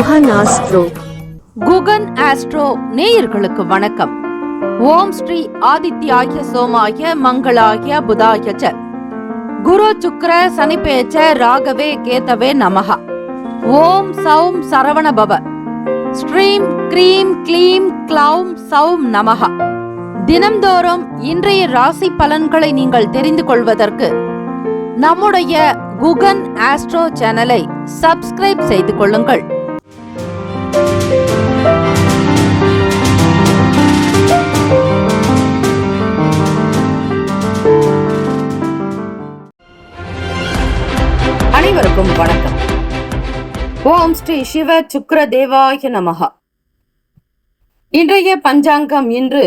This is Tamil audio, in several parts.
குகன் ஆஸ்ட்ரோ. குகன் ஆஸ்ட்ரோ நேயர்களுக்கு வணக்கம். ஓம் ஸ்ரீ ஆதித்யாய சோமாய மங்களாய புதாய ச குரு சுக்ர சனிபேச்ச ராகவே கேதவே நமஹ. ஓம் சௌம் சரவண பவ. ஸ்ரீம் க்ரீம் க்ளீம் க்ளௌம் சௌம் நமஹ. தினம்தோறும் இன்றைய ராசி பலன்களை நீங்கள் தெரிந்து கொள்வதற்கு நம்முடைய குகன் ஆஸ்ட்ரோ சேனலை சப்ஸ்கிரைப் செய்து கொள்ளுங்கள். அனைவருக்கும் வணக்கம். ஓம் ஸ்ரீ சிவ சுக்ர தேவாய நமஹ. இன்றைய பஞ்சாங்கம் இன்று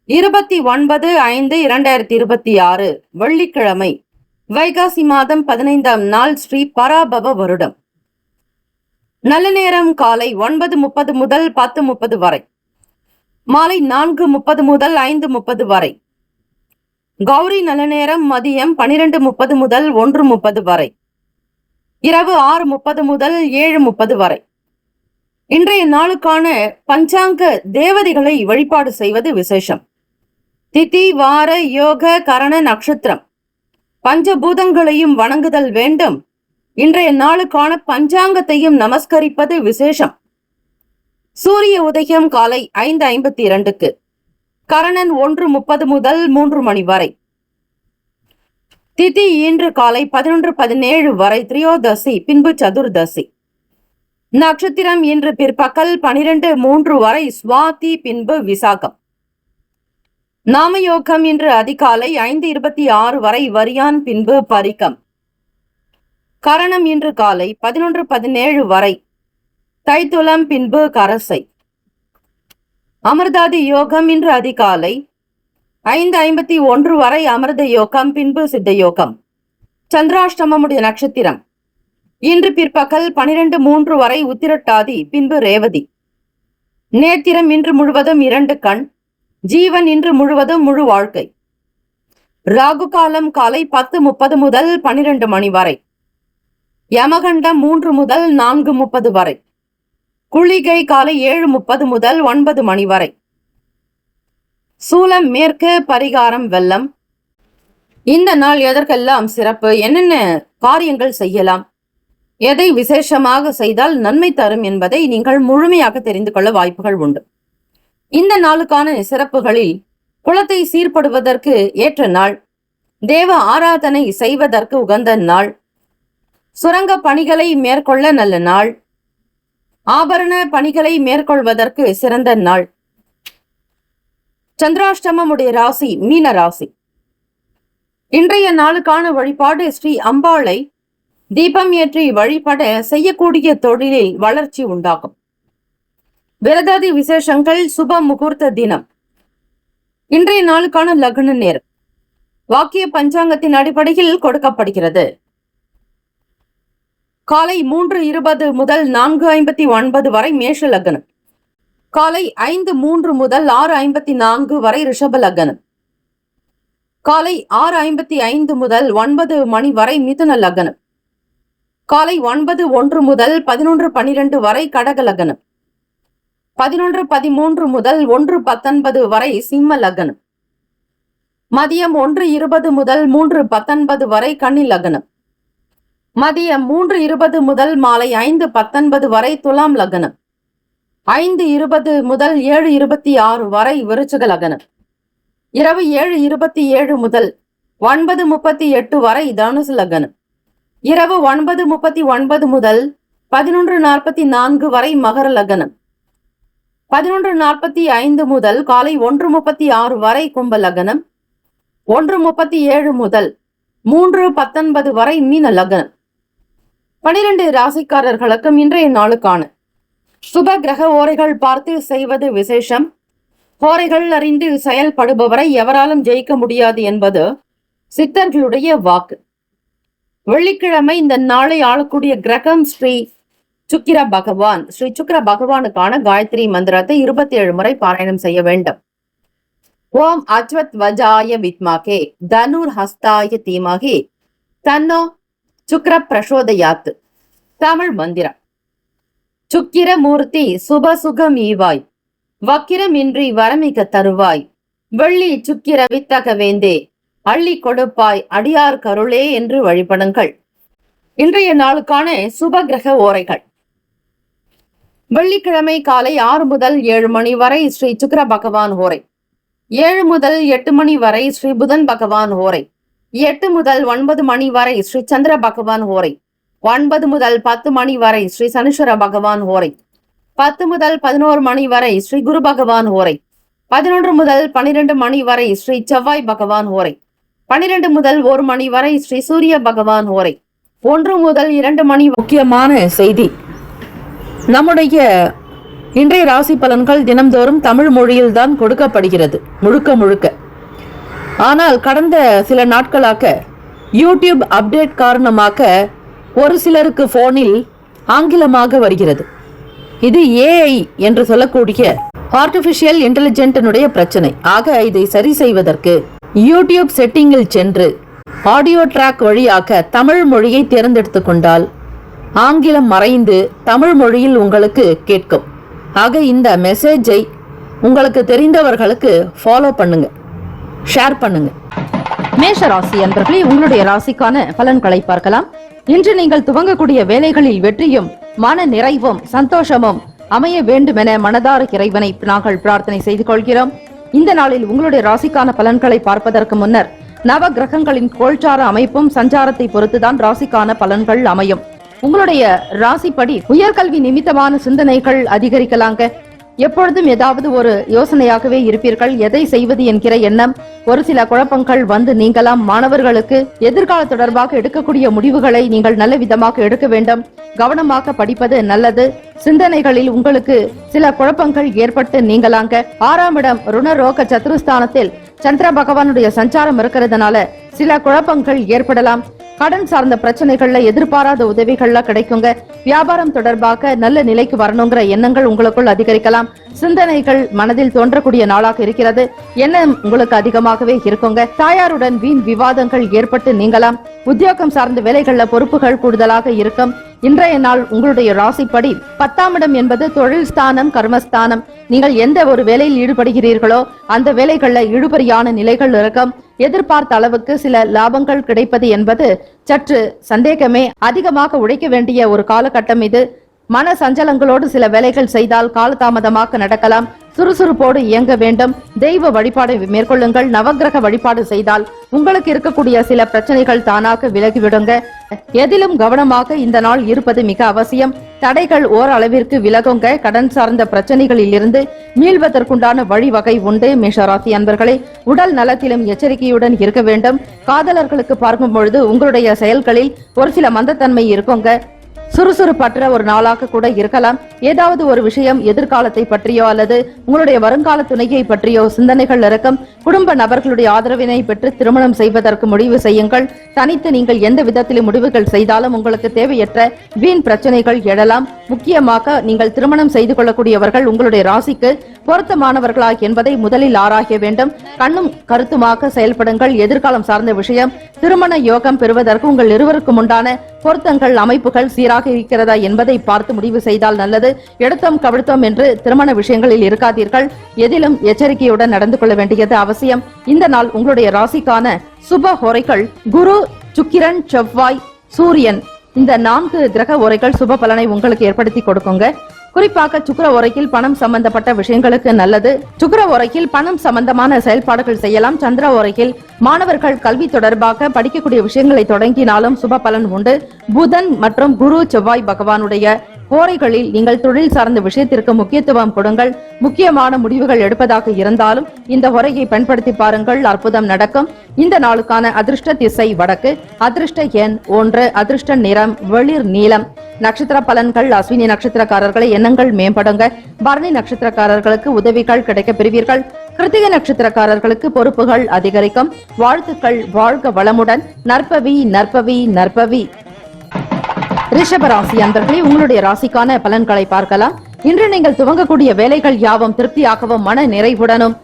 29/5/2026 வெள்ளிக்கிழமை, வைகாசி மாதம் 15ஆம் நாள், ஸ்ரீ பராபவ வருடம். நல்ல நேரம் காலை 9:30 முதல் 10:30 வரை, மாலை 4:30 முதல் 5:30 வரை. கௌரி நல்ல நேரம் மதியம் 12:30 முதல் 1:30 வரை, இரவு 6:30 முதல் 7:30 வரை. இன்றைய நாளுக்கான பஞ்சாங்க தேவதைகளை வழிபாடு செய்வது விசேஷம். திதி, வார, யோக, கரண, நட்சத்திரம் பஞ்சபூதங்களையும் வணங்குதல் வேண்டும். இன்றைய நாளுக்கான பஞ்சாங்கத்தையும் நமஸ்கரிப்பது விசேஷம். சூரிய உதயம் காலை 5:52க்கு, கரணன் 1:30 முதல் 3 மணி வரை. திதி இன்று காலை 11:17 வரை திரியோதசி, பின்பு சதுர்தசி. நட்சத்திரம் இன்று பிற்பகல் 12:03 வரை சுவாதி, பின்பு விசாகம். நாமயோகம் இன்று அதிகாலை 5:26 வரை வரியான், பின்பு பரிகம். கரணம் இன்று காலை 11:17 வரை தைத்துலம், பின்பு கரசை. அமிர்தாதி யோகம் இன்று அதிகாலை 5:51 வரை அமிர்த யோகம், பின்பு சித்த யோகம். சந்திராஷ்டமமுடைய நட்சத்திரம் இன்று பிற்பகல் 12:03 வரை உத்திரட்டாதி, பின்பு ரேவதி. நேத்திரம் இன்று முழுவதும் 2 கண். ஜீவன் இன்று முழுவதும் முழு வாழ்க்கை. ராகு காலம் காலை 10:30 முதல் 12 மணி வரை. யமகண்டம் 3 முதல் 4:30 வரை. குளிகை காலை 7:30 முதல் 9 மணி வரை. சூலம் மேற்கு, பரிகாரம் வெள்ளம். இந்த நாள் எதற்கெல்லாம் சிறப்பு, என்னென்ன காரியங்கள் செய்யலாம், எதை விசேஷமாக செய்தால் நன்மை தரும் என்பதை நீங்கள் முழுமையாக தெரிந்து கொள்ள வாய்ப்புகள் உண்டு. இந்த நாளுக்கான சிறப்புகளில் குலத்தை சீர்படுவதற்கு ஏற்ற நாள், தேவ ஆராதனை செய்வதற்கு உகந்த நாள், சுரங்க பணிகளை மேற்கொள்ள நல்ல நாள், ஆபரண பணிகளை மேற்கொள்வதற்கு சிறந்த நாள். சந்திராஷ்டமமுடைய ராசி மீன ராசி. இன்றைய நாளுக்கான வழிபாடு, ஸ்ரீ அம்பாளை தீபம் ஏற்றி வழிபட செய்யக்கூடிய தொழிலில் வளர்ச்சி உண்டாகும். விரதாதி விசேஷங்கள், சுப முகூர்த்த தினம். இன்றைய நாளுக்கான லக்ன நேரம் வாக்கிய பஞ்சாங்கத்தின் அடிப்படையில் கொடுக்கப்படுகிறது. காலை 3:20 முதல் 4:59 வரை மேஷ லக்னம். காலை 5:03 முதல் 6:54 வரை ரிஷப லக்னம். காலை 6:55 முதல் 9 மணி வரை மிதுன லக்னம். காலை 9:01 முதல் 11:12 வரை கடக லக்னம். 11:13 முதல் 1:19 வரை சிம்ம லக்னம். மதியம் 1:20 முதல் 3:19 வரை கன்னி லக்னம். மதியம் 3:20 முதல் மாலை 5:19 வரை துலாம் லக்னம். 5:20 முதல் 7:26 வரை விருச்சிக லக்னம். இரவு 7:27 முதல் 9:38 வரை தனுசு லக்னம். இரவு 9:39 முதல் 11:44 வரை மகர லக்னம். 11:45 முதல் காலை 1:36 வரை கும்ப லக்னம். 1:37 முதல் 3:19 வரை மீன லக்னம். 12 ராசிக்காரர்களுக்கும் இன்றைய நாளுக்கான சுப கிரக ஓரைகள் பார்த்து செய்வது விசேஷம். ஓரைகள் அறிந்து செயல்படுபவரை எவராலும் ஜெயிக்க முடியாது என்பது சித்தர்களுடைய வாக்கு. வெள்ளிக்கிழமை இந்த நாளை ஆளக்கூடிய கிரகம் ஸ்ரீ சுக்கிர பகவான். ஸ்ரீ சுக்கிர பகவானுக்கான காயத்ரி மந்திரத்தை 27 முறை பாராயணம் செய்ய வேண்டும். ஓம் அஜ்வத் வஜாய வித்மாகே தனுர் ஹஸ்தாய தீமகி தன்னோ சுக்ர பிரசோதயாத். தமிழ் மந்திரம். சுக்கிரமூர்த்தி சுபசுகம் ஈவாய், வக்கிரமின்றி வரமிக தருவாய், வெள்ளி சுக்கிர வித்தக வேந்தே, அள்ளி கொடுப்பாய் அடியார் கருளே என்று வழிபடுங்கள். இன்றைய நாளுக்கான சுப கிரக ஓரைகள். வெள்ளிக்கிழமை காலை 6 முதல் 7 மணி வரை ஸ்ரீ சுக்கிர பகவான் ஓரை, 7 முதல் 8 மணி வரை ஸ்ரீ புதன் பகவான் ஓரை, 8 முதல் 9 மணி வரை ஸ்ரீ சந்திர பகவான் ஓரை, 9 முதல் 10 மணி வரை ஸ்ரீ சனீஸ்வர பகவான் ஓரை, 10 முதல் 11 மணி வரை ஸ்ரீ குரு பகவான் ஓரை, 11 முதல் 12 மணி வரை ஸ்ரீ செவ்வாய் பகவான் ஓரை, 12 முதல் 1 மணி வரை ஸ்ரீ சூரிய பகவான் ஓரை, 1 முதல் 2 மணி. முக்கியமான செய்தி, நம்முடைய இன்றைய ராசி பலன்கள் தினம்தோறும் தமிழ் மொழியில்தான் கொடுக்கப்படுகிறது முழுக்க. ஆனால் கடந்த சில நாட்களாக யூடியூப் அப்டேட் காரணமாக ஒரு சிலருக்கு போனில் ஆங்கிலமாக வருகிறது. இது ஏஐ என்று சொல்லக்கூடிய ஆர்டிபிஷியல் இன்டெலிஜென்டினுடைய பிரச்சனை. ஆக இதை சரி செய்வதற்கு யூடியூப் செட்டிங்கில் சென்று ஆடியோ ட்ராக் வழியாக தமிழ் மொழியை தேர்ந்தெடுத்து கொண்டால் ஆங்கிலம் மறைந்து தமிழ் மொழியில் உங்களுக்கு கேட்கும். ஆக இந்த மெசேஜை உங்களுக்கு தெரிந்தவர்களுக்கு ஃபாலோ பண்ணுங்க, ஷேர் பண்ணுங்க. மேஷ ராசி அன்பர்களே, உங்களுடைய ராசிக்கான பலன்களை பார்க்கலாம். இன்று நீங்கள் துவங்கக்கூடிய வேலைகளில் வெற்றியும் மன நிறைவும் சந்தோஷமும் அமைய வேண்டுமென மனதார இறைவனை நாங்கள் பிரார்த்தனை செய்து கொள்கிறோம். இந்த நாளில் உங்களுடைய ராசிக்கான பலன்களை பார்ப்பதற்கு முன்னர் நவ கிரகங்களின் கோல்சார அமைப்பும் சஞ்சாரத்தை பொறுத்துதான் ராசிக்கான பலன்கள் அமையும். உங்களுடைய ராசிப்படி உயர்கல்வி நிமித்தமான சிந்தனைகள் அதிகரிக்கலாங்க. எப்பொழுதும் ஏதாவது ஒரு யோசனையாகவே இருப்பீர்கள். எதை செய்வது என்கிற எண்ணம், ஒரு சில குழப்பங்கள் வந்து நீங்களாம். மாணவர்களுக்கு எதிர்கால தொடர்பாக எடுக்கக்கூடிய முடிவுகளை நீங்கள் நல்ல விதமாக எடுக்க வேண்டும். கவனமாக படிப்பது நல்லது. சிந்தனைகளில் உங்களுக்கு சில குழப்பங்கள் ஏற்பட்டு நீங்களாங்க. 6ஆம் இடம் ருணரோக சத்துருஸ்தானத்தில் சந்திர பகவானுடைய சஞ்சாரம் இருக்கிறதுனால சில குழப்பங்கள் ஏற்படலாம். கடன் சார்ந்த பிரச்சனைகள்ல எதிர்பாராத உதவிகள்ல கிடைக்குங்க. வியாபாரம் தொடர்பாக நல்ல நிலைக்கு வரணுங்கிற எண்ணங்கள் உங்களுக்குள் அதிகரிக்கலாம். சிந்தனைகள் மனதில் தோன்றக்கூடிய நாளாக இருக்கிறது. எண்ணம் உங்களுக்கு அதிகமாகவே இருக்குங்க. தாயாருடன் வீண் விவாதங்கள் ஏற்பட்டு நீங்கலாம். உத்தியோகம் சார்ந்த வேலைகள்ல பொறுப்புகள் கூடுதலாக இருக்கும். இன்றைய நாள் உங்களுடைய ராசிப்படி 10ஆம் இடம் என்பது தொழில் ஸ்தானம், கர்மஸ்தானம். நீங்கள் எந்த ஒரு வேலையில் ஈடுபடுகிறீர்களோ அந்த வேலைகள்ல இழுபறியான நிலைகள் இருக்கும். எதிர்பார்த்த அளவுக்கு சில லாபங்கள் கிடைப்பது என்பது சற்று சந்தேகமே. அதிகமாக உழைக்க வேண்டிய ஒரு காலகட்டம் இது. மன சஞ்சலங்களோடு சில வேலைகள் செய்தால் காலதாமதமாக நடக்கலாம். சுறுசுறுப்போடு இயங்க வேண்டும். தெய்வ வழிபாடு மேற்கொள்ளுங்கள். நவகிரக வழிபாடு செய்தால் உங்களுக்கு இருக்கக்கூடிய சில பிரச்சனைகள் தானாக விலகிவிடுங்க. எதிலும் கவனமாக இந்த நாள் இருப்பது மிக அவசியம். தடைகள் ஓரளவிற்கு விலகுங்க. கடன் சார்ந்த பிரச்சனைகளில் இருந்து மீள்வதற்குண்டான வழிவகை உண்டு. மேஷராசி அன்பர்களே, உடல் நலத்திலும் எச்சரிக்கையுடன் இருக்க வேண்டும். காதலர்களுக்கு பார்க்கும் பொழுது உங்களுடைய செயல்களில் ஒரு சில மந்தத்தன்மை இருக்குங்க. சுறுசுறுப்பற்ற ஒரு நாளாக கூட இருக்கலாம். ஏதாவது ஒரு விஷயம் எதிர்காலத்தை பற்றியோ அல்லது உங்களுடைய வருங்கால துணையை பற்றியோ சிந்தனைகள் இருக்கும். குடும்ப நபர்களுடைய ஆதரவினை பெற்று திருமணம் செய்வதற்கு முடிவு செய்யுங்கள். தனித்து நீங்கள் எந்த விதத்திலும் முடிவுகள் செய்தாலும் உங்களுக்கு தேவையற்ற வீண் பிரச்சனைகள் எழலாம். முக்கியமாக நீங்கள் திருமணம் செய்து கொள்ளக்கூடியவர்கள் உங்களுடைய ராசிக்கு பொருத்தமானவர்களா என்பதை முதலில் ஆராய வேண்டும். கண்ணும் கருத்துமாக செயல்படுங்கள். எதிர்காலம் சார்ந்த விஷயம், திருமண யோகம் பெறுவதற்கு உங்கள் இருவருக்கும் உண்டான பொருத்தங்கள் அமைப்புகள் சீராக இருக்கிறதா என்பதை பார்த்து முடிவு செய்தால் நல்லது. எடுத்தோம் கவிழ்த்தோம் என்று திருமண விஷயங்களில் இருக்காதீர்கள். எதிலும் எச்சரிக்கையுடன் நடந்து கொள்ள வேண்டியது அவசியம். இந்த நாள் உங்களுடைய ராசிக்கான சுப ஹோரைகள் குரு, சுக்கிரன், செவ்வாய், சூரியன். இந்த 4 கிரக ஓரைகள் சுப பலனை உங்களுக்கு ஏற்படுத்தி கொடுக்குங்க. குறிப்பாக சுக்கிர ஓரையில் பணம் சம்பந்தப்பட்ட விஷயங்களுக்கு நல்லது. சுக்கிர ஓரையில் பணம் சம்பந்தமான செயல்பாடுகள் செய்யலாம். சந்திர ஓரையில் மாணவர்கள் கல்வி தொடர்பாக படிக்கக்கூடிய விஷயங்களை தொடங்கினாலும் சுப பலன் உண்டு. புதன் மற்றும் குரு, செவ்வாய் பகவானுடைய ஓரைகளில் நீங்கள் தொழில் சார்ந்த விஷயத்திற்கு முக்கியத்துவம் கொடுங்கள். முக்கியமான முடிவுகள் எடுப்பதாக இருந்தாலும் இந்த ஓரையை பயன்படுத்தி பாருங்கள், அற்புதம் நடக்கும். இந்த நாளுக்கான அதிர்ஷ்ட திசை வடக்கு, அதிர்ஷ்ட எண் 1, அதிர்ஷ்ட நிறம் வெளிர் நீலம். நட்சத்திர பலன்கள்: அஸ்வினி நட்சத்திரக்காரர்களை எண்ணங்கள் மேம்படுங்க. பரணி நட்சத்திரக்காரர்களுக்கு உதவிகள் கிடைக்க பெறுவீர்கள். கிருத்திகை நட்சத்திரக்காரர்களுக்கு பொறுப்புகள் அதிகரிக்கும். வாழ்த்துக்கள், வாழ்க வளமுடன். நற்பவி நற்பவி நற்பவி. ரிஷபராசி அன்பர்களே, உங்களுடைய ராசிக்கான பலன்களை பார்க்கலாம். இன்று நீங்கள் துவங்கக்கூடிய வேலைகள் யாவும் திருப்தியாகவும் மன நிறைவுடனும்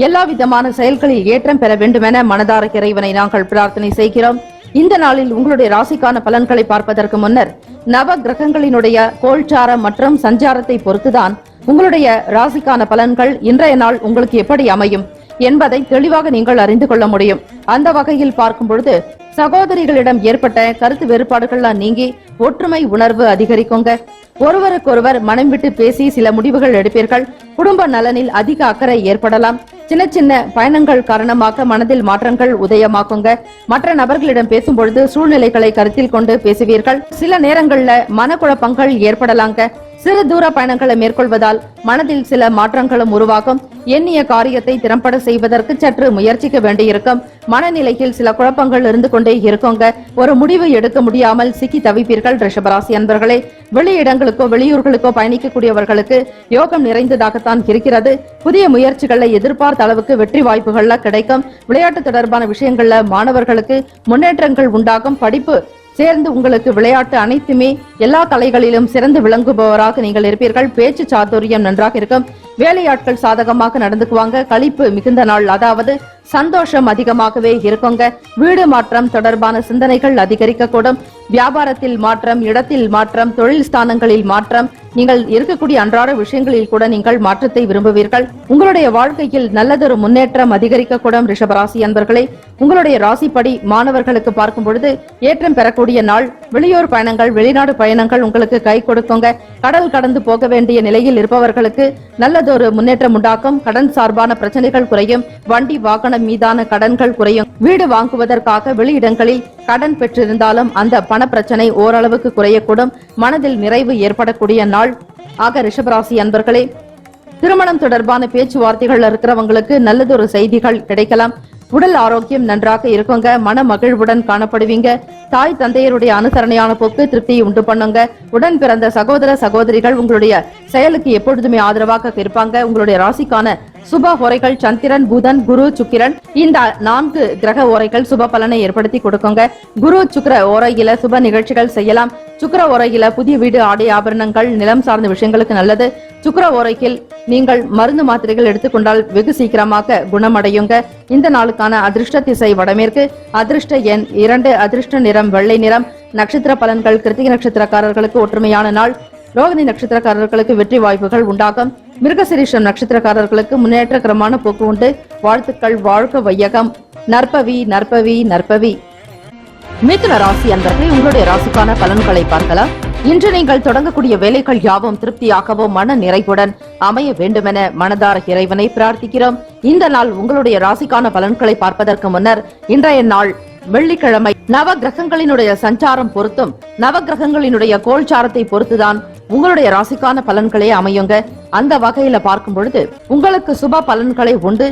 எல்லா விதமான செயல்களில் ஏற்றம் பெற வேண்டுமென மனதார இறைவனை நாங்கள் பிரார்த்தனை செய்கிறோம். இந்த நாளில் உங்களுடைய ராசிக்கான பலன்களை பார்ப்பதற்கு முன்னர் நவ கிரகங்களினுடைய கோல்சாரம் மற்றும் சஞ்சாரத்தை பொறுத்துதான் உங்களுடைய ராசிக்கான பலன்கள் இன்றைய நாள் உங்களுக்கு எப்படி அமையும் என்பதை தெளிவாக நீங்கள் அறிந்து கொள்ள முடியும். அந்த வகையில் பார்க்கும் பொழுது சகோதரிகளிடம் ஏற்பட்ட கருத்து வேறுபாடுகள்லாம் நீங்கி ஒற்றுமை உணர்வு அதிகரிக்குங்க. ஒருவருக்கொருவர் மனம் விட்டு பேசி சில முடிவுகள் எடுப்பீர்கள். குடும்ப நலனில் அதிக அக்கறை ஏற்படலாம். சின்ன சின்ன பயணங்கள் காரணமாக மனதில் மாற்றங்கள் உதயமாக்குங்க. மற்ற நபர்களிடம் பேசும்பொழுது சூழ்நிலைகளை கருத்தில் கொண்டு பேசுவீர்கள். சில நேரங்கள்ல மனக்குழப்பங்கள் ஏற்படலாங்க. சிறு தூர பயணங்களை மேற்கொள்வதால் மனதில் சில மாற்றங்களும் உருவாகும். எண்ணிய காரியத்தை திறம்பட செய்வதற்கு சற்று முயற்சிக்க வேண்டியிருக்கும். மனநிலையில் சில குழப்பங்கள் இருந்து கொண்டே இருக்குங்க. ஒரு முடிவு எடுக்க முடியாமல் சிக்கி தவிப்பீர்கள். ரிஷபராசி அன்பர்களே, வெளியிடங்களுக்கோ வெளியூர்களுக்கோ பயணிக்கக்கூடியவர்களுக்கு யோகம் நிறைந்ததாகத்தான் இருக்கிறது. புதிய முயற்சிகளை எதிர்பார்த்த அளவுக்கு வெற்றி வாய்ப்புகள்ல கிடைக்கும். விளையாட்டு தொடர்பான விஷயங்கள்ல மாணவர்களுக்கு முன்னேற்றங்கள் உண்டாகும். படிப்பு சேர்ந்து உங்களுக்கு விளையாட்டு அனைத்துமே எல்லா கலைகளிலும் சிறந்து விளங்குபவராக நீங்கள் இருப்பீர்கள். பேச்சு சாதுரியம் நன்றாக இருக்கும். வேலையாட்கள் சாதகமாக நடந்துக்குவாங்க. களிப்பு மிகுந்த நாள், அதாவது சந்தோஷம் அதிகமாகவே இருக்குங்க. வீடு மாற்றம் தொடர்பான சிந்தனைகள் அதிகரிக்கக்கூடும். வியாபாரத்தில் மாற்றம், இடத்தில் மாற்றம், தொழில் ஸ்தானங்களில் மாற்றம், நீங்கள் இருக்கக்கூடிய அன்றாட விஷயங்களில் கூட நீங்கள் மாற்றத்தை விரும்புவீர்கள். உங்களுடைய வாழ்க்கையில் நல்லதொரு முன்னேற்றம் அதிகரிக்கக்கூடும். ரிஷபராசி அன்பர்களே, உங்களுடைய ராசிப்படி மாணவர்களுக்கு பார்க்கும் பொழுது ஏற்றம் பெறக்கூடிய நாள். வெளியூர் பயணங்கள், வெளிநாடு பயணங்கள் உங்களுக்கு கை கொடுக்குங்க. கடல் கடந்து போக வேண்டிய நிலையில் இருப்பவர்களுக்கு நல்லதொரு முன்னேற்றம் உண்டாக்கும். கடன் சார்பான பிரச்சனைகள் குறையும். வண்டி வாகனம் மீதான கடன்கள் குறையும். வீடு வாங்குவதற்காக வெளியிடங்களில் கடன் பெற்றிருந்தாலும் அந்த பண பிரச்சனை ஓரளவுக்கு குறையக்கூடும். மனதில் நிறைவு ஏற்படக்கூடிய நாள். ஆக ரிஷபராசி அன்பர்களே, திருமணம் தொடர்பான பேச்சுவார்த்தைகள் இருக்கிறவங்களுக்கு நல்லதொரு செய்திகள் கிடைக்கலாம். உடல் ஆரோக்கியம் நன்றாக இருக்குங்க. மன மகிழ்வுடன் காணப்படுவீங்க. தாய் தந்தையருடைய அனுசரணையான போக்கு திருப்தியை உண்டு பண்ணுங்க. உடன் பிறந்த சகோதர சகோதரிகள் உங்களுடைய செயலுக்கு எப்பொழுதுமே ஆதரவாக இருப்பாங்க. உங்களுடைய ராசிக்கான சுப ஓரைகள் சந்திரன், புதன், குரு, சுக்கிரன், இந்த 4 கிரக ஓரைகள் சுப பலனை ஏற்படுத்தி கொடுக்குங்க. குரு சுக்கிர ஓரையில சுப நிகழ்ச்சிகள் செய்யலாம். சுக்கிர ஓரையில புதிய வீடு, ஆடை, ஆபரணங்கள், நிலம் சார்ந்த விஷயங்களுக்கு நல்லது. சுக்கிர ஓரையில் நீங்கள் மருந்து மாத்திரைகள் எடுத்துக்கொண்டால் வெகு சீக்கிரமாக குணமடையுங்க. இந்த நாளுக்கான அதிர்ஷ்ட திசை வடமேற்கு. அதிர்ஷ்ட எண் 2. அதிர்ஷ்ட நிறம் வெள்ளை நிறம். நட்சத்திர பலன்கள் கிருத்திகை நட்சத்திரக்காரர்களுக்கு ஒற்றுமையான நாள். ரோகிணி நட்சத்திரக்காரர்களுக்கு வெற்றி வாய்ப்புகள் உண்டாகும். மிருகசிரீஷம் நட்சத்திரக்காரர்களுக்கு முன்னேற்றகரமான போக்கு உண்டு. வாழ்த்துக்கள். வாழ்க வையகம். நற்பவி நற்பவி நற்பவி. மிதுன ராசி அன்பர்களே, உங்களுடைய ராசிக்கான பலன்களை பார்க்கலாம். இன்று நீங்கள் தொடங்கக்கூடிய வேலைகள் யாவும் திருப்தியாகவும் மன நிறைவுடன் அமைய வேண்டுமென மனதார இறைவனை பிரார்த்திக்கிறோம். இந்த நாள் உங்களுடைய ராசிக்கான பலன்களை பார்ப்பதற்கு முன்னர் இன்றைய நாள் வெள்ளிக்கிழமை. நவ கிரகங்களினுடைய சஞ்சாரம் பொறுத்தும் நவ கிரகங்களினுடைய கோல்சாரத்தை பொறுத்துதான் உங்களுடைய ராசிக்கான பலன்களே அமையுங்க. அந்த வகையில பார்க்கும் பொழுது உங்களுக்கு சுப பலன்களை உண்டு.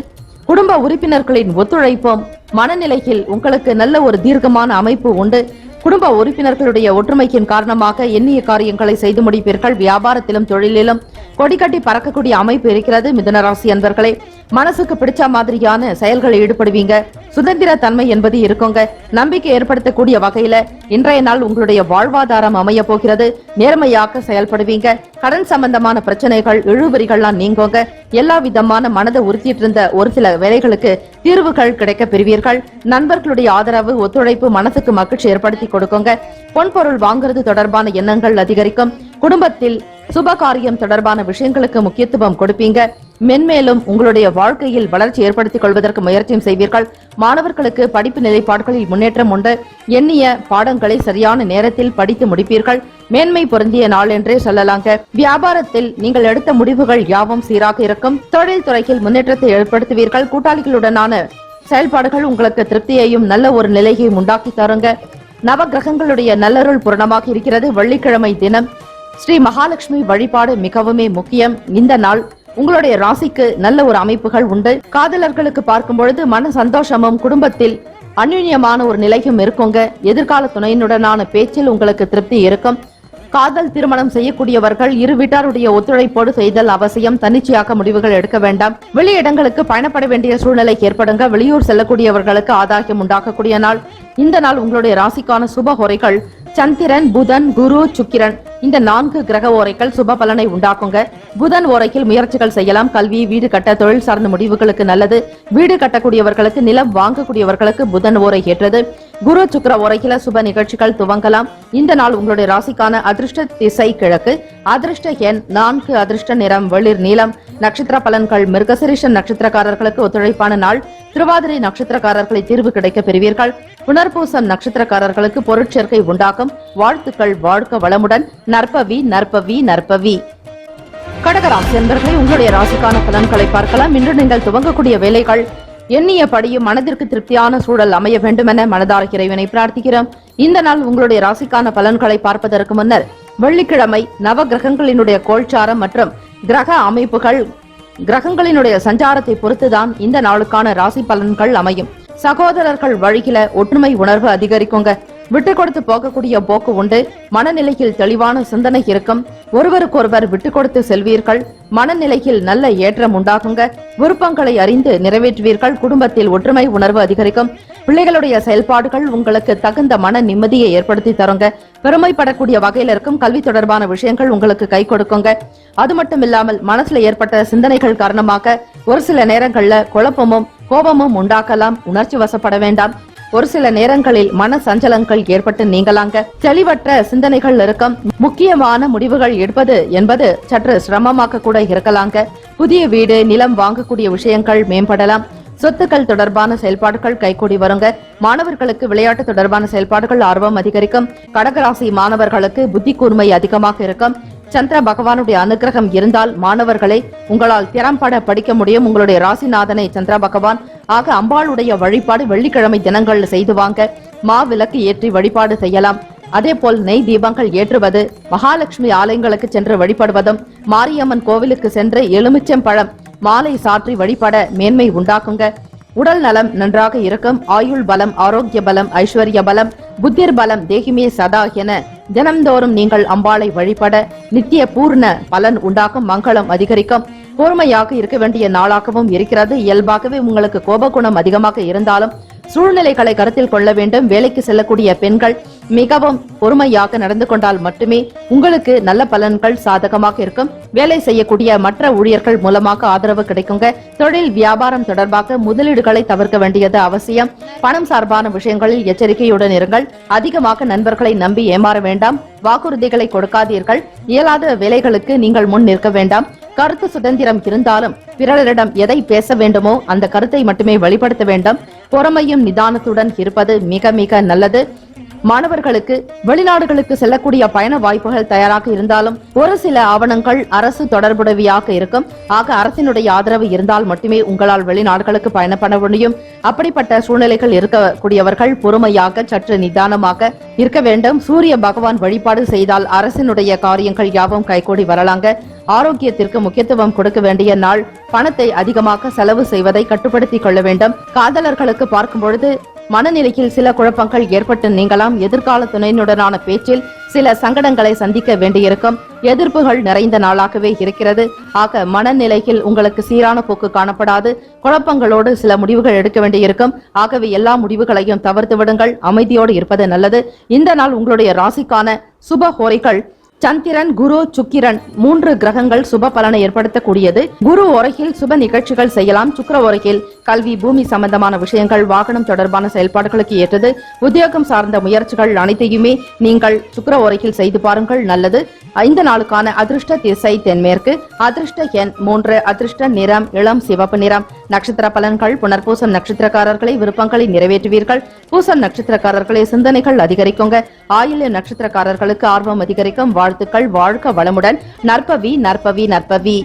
குடும்ப உறுப்பினர்களின் ஒத்துழைப்பும் மனநிலையில் உங்களுக்கு நல்ல ஒரு தீர்க்கமான அமைப்பு உண்டு. குடும்ப உறுப்பினர்களுடைய ஒற்றுமையின் காரணமாக எண்ணிய காரியங்களை செய்து முடிப்பீர்கள். வியாபாரத்திலும் தொழிலிலும் கொடிக்கட்டி பறக்கக்கூடிய அமைப்பு இருக்கிறது. மிதுனராசி அன்பர்களே, மனசுக்கு பிடிச்ச மாதிரியான செயல்களில் ஈடுபடுவீங்க. சுதந்திர தன்மை என்பது இருக்குங்க. நம்பிக்கை ஏற்படுத்தக்கூடிய வகையில இன்றைய நாள் உங்களுடைய வாழ்வாதாரம் அமைய போகிறது. நேர்மையாக செயல்படுவீங்க. கடன் சம்பந்தமான பிரச்சனைகள், இழுபறிகள்லாம் நீங்குங்க. எல்லா விதமான மனதை உறுத்திட்டு இருந்த ஒரு சில வேலைகளுக்கு தீர்வுகள் கிடைக்க பெறுவீர்கள். நண்பர்களுடைய ஆதரவு, ஒத்துழைப்பு மனசுக்கு மகிழ்ச்சி ஏற்படுத்தி கொடுக்குங்க. பொன்பொருள் வாங்குறது தொடர்பான எண்ணங்கள் அதிகரிக்கும். குடும்பத்தில் சுப காரியம் தொடர்பான விஷயங்களுக்கு முக்கியத்துவம் கொடுப்பீங்க. மென்மேலும் உங்களுடைய வாழ்க்கையில் வளர்ச்சி ஏற்படுத்திக் கொள்வதற்கு முயற்சியும் செய்வீர்கள். மாணவர்களுக்கு படிப்பு நிலைப்பாடுகளில் முன்னேற்றம் உண்டு. எண்ணிய பாடங்களை சரியான நேரத்தில் படித்து முடிப்பீர்கள். மேன்மை பொருந்திய நாள் என்றே சொல்லலாங்க. வியாபாரத்தில் நீங்கள் எடுத்த முடிவுகள் யாவும் சீராக இருக்கும். தொழில் துறையில் முன்னேற்றத்தை ஏற்படுத்துவீர்கள். கூட்டாளிகளுடனான செயல்பாடுகள் உங்களுக்கு திருப்தியையும் நல்ல ஒரு நிலையையும் உண்டாக்கி தருங்க. நவ கிரகங்களுடைய நல்லருள் பூரணமாக இருக்கிறது. வெள்ளிக்கிழமை தினம் ஸ்ரீ மகாலட்சுமி வழிபாடு மிகவுமே முக்கியம். இந்த நாள் உங்களுடைய ராசிக்கு நல்ல ஒரு அமைப்புகள் உண்டு. காதலர்களுக்கு பார்க்கும் பொழுது மன சந்தோஷமும் குடும்பத்தில் அந்யுன்யமான ஒரு நிலையும் இருக்குங்க. எதிர்கால துணையினுடனான பேச்சில் உங்களுக்கு திருப்தி இருக்கும். காதல் திருமணம் செய்யக்கூடியவர்கள் இரு வீட்டாருடைய ஒத்துழைப்போடு செய்தல் அவசியம். தன்னிச்சையாக முடிவுகள் எடுக்க வேண்டாம். வெளியிடங்களுக்கு பயணப்பட வேண்டிய சூழ்நிலை ஏற்படுங்க. வெளியூர் செல்லக்கூடியவர்களுக்கு ஆதாயம் உண்டாக்கக்கூடிய நாள். இந்த நாள் உங்களுடைய ராசிக்கான சுப ஹோரைகள் சந்திரன், புதன், குரு, சுக்கிரன், இந்த 4 கிரக ஓரைகள் சுப பலனை உண்டாக்குங்க. புதன் ஓரையில் முயற்சிகள் செய்யலாம். கல்வி, வீடு கட்ட, தொழில் சார்ந்த முடிவுகளுக்கு நல்லது. வீடு கட்டக்கூடியவர்களுக்கு, நிலம் வாங்கக்கூடியவர்களுக்கு புதன் ஓரை ஏற்றது. குரு சுக்கிர ஓரையில சுப நிகழ்ச்சிகள் துவங்கலாம். இந்த நாள் உங்களுடைய ராசிக்கான அதிர்ஷ்ட திசை கிழக்கு, அதிர்ஷ்ட எண் 4, அதிர்ஷ்ட நிறம் வெளிர் நீலம். நட்சத்திர பலன்கள் மிருகசீரிஷம் நட்சத்திரக்காரர்களுக்கு ஒத்துழைப்பான நாள். திருவாதிரை நட்சத்திரக்காரர்களை தீர்வு கிடைக்க பெறுவீர்கள். புனர்பூசம் நட்சத்திரக்காரர்களுக்கு பொருட்சேர்க்கை உண்டாக்கும். வாழ்த்துக்கள். வாழ்க்க வளமுடன். நற்பவி நற்பவி நற்பவி. கடகராசி என்பர்களை உங்களுடைய ராசிக்கான பலன்களை பார்க்கலாம். இன்று நீங்கள் துவங்கக்கூடிய வேலைகள் எண்ணியபடியும் மனதிற்கு திருப்தியான சூழல் அமைய வேண்டும் என மனதார இறைவனை பிரார்த்திக்கிறோம். இந்த நாள் உங்களுடைய ராசிக்கான பலன்களை பார்ப்பதற்கு முன்னர் வெள்ளிக்கிழமை நவ கிரகங்களினுடைய கோல்சாரம் மற்றும் கிரக அமைப்புகள் கிரகங்களினுடைய சஞ்சாரத்தை பொறுத்துதான் இந்த நாளுக்கான ராசி பலன்கள் அமையும். சகோதரர்கள் வழியில ஒற்றுமை உணர்வு அதிகரிக்குங்க. விட்டு கொடுத்து போகக்கூடிய போக்கு உண்டு. மனநிலையில் தெளிவான சிந்தனை இருக்கும். ஒருவருக்கொருவர் விட்டு கொடுத்து செல்வீர்கள். மனநிலையில் நல்ல ஏற்றம் உண்டாகுங்க. விருப்பங்களை அறிந்து நிறைவேற்றுவீர்கள். குடும்பத்தில் ஒற்றுமை உணர்வு அதிகரிக்கும். பிள்ளைகளுடைய செயல்பாடுகள் உங்களுக்கு தகுந்த மன நிம்மதியை ஏற்படுத்தி தருங்க. பெருமைப்படக்கூடிய வகையில் இருக்கும். கல்வி தொடர்பான விஷயங்கள் உங்களுக்கு கை கொடுக்குங்க. அது மட்டும் இல்லாமல் மனசுல ஏற்பட்ட சிந்தனைகள் காரணமாக ஒரு சில நேரங்கள்ல குழப்பமும் கோபமும் உண்டாக்கலாம். உணர்ச்சி வசப்பட வேண்டாம். ஒரு சில நேரங்களில் மன சஞ்சலங்கள் ஏற்பட்டு நீங்களாங்க. தெளிவற்ற சிந்தனைகள் இருக்கும். முக்கியமான முடிவுகள் எடுப்பது என்பது சற்று சிரமமாக கூட இருக்கலாங்க. புதிய வீடு, நிலம் வாங்கக்கூடிய விஷயங்கள் மேம்படலாம். சொத்துக்கள் தொடர்பான செயல்பாடுகள் கைகூடி வருங்க. மாணவர்களுக்கு விளையாட்டு தொடர்பான செயல்பாடுகள் ஆர்வம் அதிகரிக்கும். கடகராசி மாணவர்களுக்கு புத்தி கூர்மை அதிகமாக இருக்கும். சந்திர பகவானுடைய அனுகிரகம் இருந்தால் மாணவர்களை உங்களால் திறம்பட படிக்க முடியும். உங்களுடைய ராசிநாதனை சந்திர பகவான் ஆக அம்பாளுடைய வழிபாடு வெள்ளிக்கிழமை தினங்கள் செய்து வாங்க. மாவிளக்கு ஏற்றி வழிபாடு செய்யலாம். அதேபோல் நெய் தீபங்கள் ஏற்றுவது, மகாலட்சுமி ஆலயங்களுக்கு சென்று வழிபடுவதும், மாரியம்மன் கோவிலுக்கு சென்று எலுமிச்சம் பழம் மாலை சாற்றி வழிபட மேன்மை உண்டாக்குங்க. உடல் நலம் நன்றாக இருக்கும். ஆயுள் பலம், ஆரோக்கிய பலம், ஐஸ்வர்ய பலம், புத்திர் பலம், தேகிமே சதா என தினம்தோறும் நீங்கள் அம்பாளை வழிபட நித்திய பூர்ண பலன் உண்டாக்கும். மங்களம் அதிகரிக்கும். பொறுமையாக இருக்க வேண்டிய நாளாகவும் இருக்கிறது. இயல்பாகவே உங்களுக்கு கோபகுணம் அதிகமாக இருந்தாலும் சூழ்நிலைகளை கருத்தில் கொள்ள வேண்டும். வேலைக்கு செல்லக்கூடிய பெண்கள் மிகவும் பொறுமையாக நடந்து கொண்டால் மட்டுமே உங்களுக்கு நல்ல பலன்கள் சாதகமாக இருக்கும். வேலை செய்யக்கூடிய மற்ற ஊழியர்கள் மூலமாக ஆதரவு கிடைக்குங்க. தொழில் வியாபாரம் தொடர்பாக முதலீடுகளை தவிர்க்க வேண்டியது அவசியம். பணம் சார்பான விஷயங்களில் எச்சரிக்கையுடன் இருங்கள். அதிகமாக நண்பர்களை நம்பி ஏமாற வேண்டாம். வாக்குறுதிகளை கொடுக்காதீர்கள். இயலாத வேலைகளுக்கு நீங்கள் முன் நிற்க வேண்டாம். கருத்து சுதந்திரம் இருந்தாலும் பிறரிடம் எதை பேச வேண்டுமோ அந்த கருத்தை மட்டுமே வெளிப்படுத்த வேண்டும். பொறுமையும் நிதானத்துடன் இருப்பது மிக மிக நல்லது. மாணவர்களுக்கு வெளிநாடுகளுக்கு செல்லக்கூடிய பயண வாய்ப்புகள் தயாராக இருந்தாலும் ஒரு சில ஆவணங்கள் அரசு தொடர்புடையவையாக இருக்கும். ஆக அரசினுடைய ஆதரவு இருந்தால் மட்டுமே உங்களால் வெளிநாடுகளுக்கு பயணப்பட முடியும். அப்படிப்பட்ட சூழ்நிலைகள் இருக்கக்கூடியவர்கள் பொறுமையாக சற்று நிதானமாக இருக்க வேண்டும். சூரிய பகவான் வழிபாடு செய்தால் அரசினுடைய காரியங்கள் யாவும் கைகூடி வரலாங்க. ஆரோக்கியத்திற்கு முக்கியத்துவம் கொடுக்க வேண்டிய நாள். பணத்தை அதிகமாக செலவு செய்வதை கட்டுப்படுத்திக் கொள்ள வேண்டும். காதலர்களுக்கு பார்க்கும் பொழுது மனநிலையில் சில குழப்பங்கள் ஏற்பட்டு நீங்களாம். எதிர்கால துணையினுடனான பேச்சில் சில சங்கடங்களை சந்திக்க வேண்டியிருக்கும். எதிர்ப்புகள் நிறைந்த நாளாகவே இருக்கிறது. ஆக மனநிலையில் உங்களுக்கு சீரான போக்கு காணப்படாது. குழப்பங்களோடு சில முடிவுகள் எடுக்க வேண்டியிருக்கும். ஆகவே எல்லா முடிவுகளையும் தவிர்த்து விடுங்கள். அமைதியோடு இருப்பது நல்லது. இந்த நாள் உங்களுடைய ராசிக்கான சுப ஹோரைகள் சந்திரன், குரு, சுக்கிரன் 3 கிரகங்கள் சுப பலனை ஏற்படுத்தக்கூடியது. குரு ஓரையில் சுப நிகழ்ச்சிகள் செய்யலாம். சுக்கிர ஓரையில் கல்வி, பூமி சம்பந்தமான விஷயங்கள், வாகனம் தொடர்பான செயல்பாடுகளுக்கு ஏற்றது. உத்தியோகம் சார்ந்த முயற்சிகள் அனைத்தையுமே நீங்கள் சுக்கிர ஓரையில் செய்து பாருங்கள். நல்லது. இந்த நாளுக்கான அதிர்ஷ்ட திசை தென்மேற்கு, அதிர்ஷ்ட எண் 3, அதிர்ஷ்ட நிறம் இளம் சிவப்பு நிறம். நட்சத்திர பலன்கள் புனர்பூசம் நட்சத்திரக்காரர்களை விருப்பங்களை நிறைவேற்றுவீர்கள். பூசம் நட்சத்திரக்காரர்களை சிந்தனைகள் அதிகரிக்குங்க. ஆயில்ய நட்சத்திரக்காரர்களுக்கு ஆர்வம் அதிகரிக்கும். வாழ்த்துக்கள். வாழ்க வளமுடன். நற்பவி நற்பவி நற்பவி.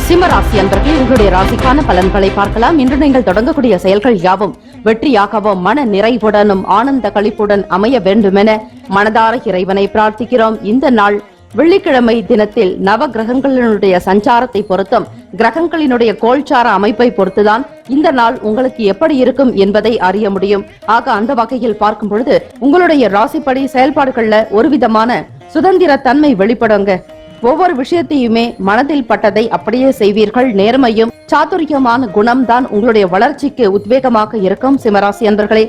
சிம்மராசி அன்பர்கள் உங்களுடைய ராசிக்கான பலன்களை பார்க்கலாம். இன்று நீங்கள் தொடங்கக்கூடிய செயல்கள் யாவும் வெற்றியாகவும் மன நிறைவுடனும் ஆனந்த களிப்புடன் அமைய வேண்டுமென மனதார இறைவனை பிரார்த்திக்கிறோம். இந்த நாள் வெள்ளிக்கிழமை தினத்தில் நவ கிரகங்களினுடைய சஞ்சாரத்தை பொறுத்தும் கிரகங்களினுடைய கோல்சார அமைப்பை பொறுத்துதான் இந்த நாள் உங்களுக்கு எப்படி இருக்கும் என்பதை அறிய முடியும். ஆக அந்த வகையில் பார்க்கும் பொழுது உங்களுடைய ராசிப்படி செயல்பாடுகள்ல ஒரு விதமான சுதந்திர தன்மை வெளிப்படுங்க. ஒவ்வொரு விஷயத்தையுமே மனதில் பட்டதை அப்படியே செய்வீர்கள். நேர்மையும் சாதுரியமான குணம்தான் உங்களுடைய வளர்ச்சிக்கு உத்வேகமாக இருக்கும். சிம்மராசி அன்பர்களே,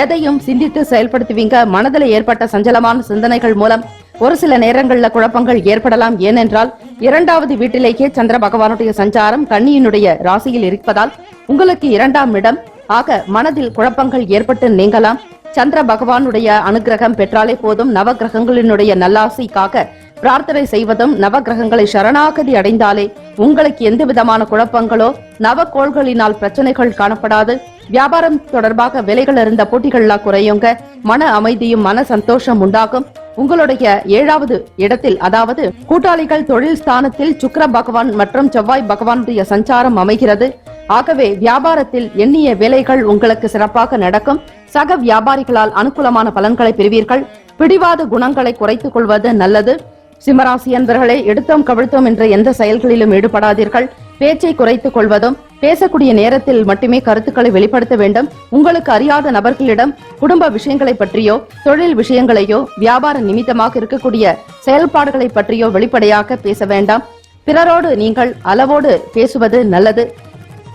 எதையும் சிந்தித்து செயல்படுத்துவீங்க. மனதில் ஏற்பட்ட சஞ்சலமான சிந்தனைகள் மூலம் ஒரு சில நேரங்கள்ல குழப்பங்கள் ஏற்படலாம். ஏனென்றால் 2வது வீட்டிலேயே சந்திர பகவானுடைய சஞ்சாரம் கன்னியினுடைய ராசியில் இருப்பதால் உங்களுக்கு 2ஆம் இடம். ஆக மனதில் குழப்பங்கள் ஏற்பட்டு நீங்கலாம். சந்திர பகவானுடைய அனுகிரகம் பெற்றாலே போதும். நவகிரகங்களினுடைய நல்லாசைக்காக பிரார்த்தனை செய்வதும், நவகிரகங்களை சரணாகதி அடைந்தாலே உங்களுக்கு எந்த விதமான குழப்பங்களோ நவக்கோள்களினால் பிரச்சனைகள் காணப்படாது. வியாபாரம் தொடர்பாக விலைகள் இருந்த போட்டிகள்லாம் குறையுங்க. மன அமைதியும் மன சந்தோஷம் உண்டாகும். உங்களுடைய 7வது இடத்தில், அதாவது கூட்டாளிகள் தொழில் ஸ்தானத்தில் சுக்கிர பகவான் மற்றும் செவ்வாய் பகவானுடைய சஞ்சாரம் அமைகிறது. ஆகவே வியாபாரத்தில் எண்ணிய வேலைகள் உங்களுக்கு சிறப்பாக நடக்கும். சக வியாபாரிகளால் அனுகூலமான பலன்களை பெறுவீர்கள். பிடிவாத குணங்களை குறைத்துக் கொள்வது நல்லது. சிம்மராசி அன்பர்களே, எடுத்தோம் கவிழ்த்தோம் என்ற எந்த செயல்களிலும் ஈடுபடாதீர்கள். பேச்சை குறைத்துக் கொள்வதும், பேசக்கூடிய நேரத்தில் மட்டுமே கருத்துக்களை வெளிப்படுத்த வேண்டும். உங்களுக்கு அறியாத நபர்களிடம் குடும்ப விஷயங்களை பற்றியோ, தொழில் விஷயங்களையோ, வியாபார நிமித்தமாக இருக்கக்கூடிய செயல்பாடுகளை பற்றியோ வெளிப்படையாக பேச வேண்டாம். பிறரோடு நீங்கள் அளவோடு பேசுவது நல்லது.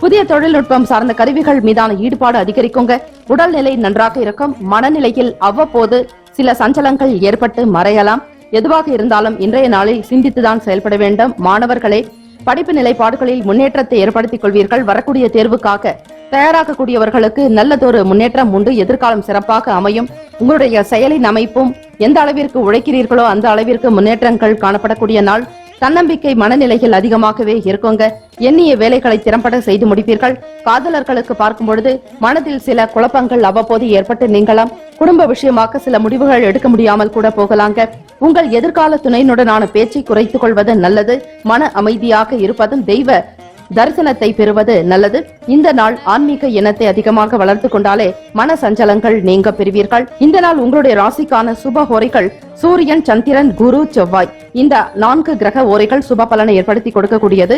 புதிய தொழில்நுட்பம் சார்ந்த கருவிகள் மீதான ஈடுபாடு அதிகரிக்குங்க. உடல்நிலை நன்றாக இருக்கும். மனநிலையில் அவ்வப்போது சில சஞ்சலங்கள் ஏற்பட்டு மறையலாம். எதுவாக இருந்தாலும் இன்றைய நாளில் சிந்தித்துதான் செயல்பட வேண்டும். மாணவர்களே, படிப்பு நிலைப்பாடுகளில் முன்னேற்றத்தை ஏற்படுத்திக் கொள்வீர்கள். வரக்கூடிய தேர்வுக்காக தயாராகக்கூடியவர்களுக்கு நல்லதொரு முன்னேற்றம் உண்டு. எதிர்காலம் சிறப்பாக அமையும். உங்களுடைய செயலின் அமைப்பும் எந்த அளவிற்கு உழைக்கிறீர்களோ அந்த அளவிற்கு முன்னேற்றங்கள் காணப்படக்கூடிய நாள். தன்னம்பிக்கை மனநிலைகள் அதிகமாகவே இருக்குங்க. எண்ணிய வேலைகளை திறம்பட செய்து முடிப்பீர்கள். காதலர்களுக்கு பார்க்கும் பொழுது மனதில் சில குழப்பங்கள் அவ்வப்போது ஏற்பட்டு நீங்களாம். குடும்ப விஷயமாக சில முடிவுகள் எடுக்க முடியாமல் கூட போகலாங்க. உங்கள் எதிர்கால துணையினுடனான பேச்சை குறைத்துக் கொள்வது நல்லது. மன அமைதியாக இருப்பதும் தெய்வ தரிசனத்தை பெறுவது நல்லது. இந்த நாள் ஆன்மீக எண்ணத்தை அதிகமாக வளர்த்து கொண்டாலே மன சஞ்சலங்கள் நீங்க பெறுவீர்கள். இந்த நாள் உங்களுடைய ராசிக்கான சுப ஓரைகள் சூரியன், சந்திரன், குரு, செவ்வாய். இந்த 4 கிரக ஓரைகள் சுப பலனை ஏற்படுத்தி கொடுக்கக்கூடியது.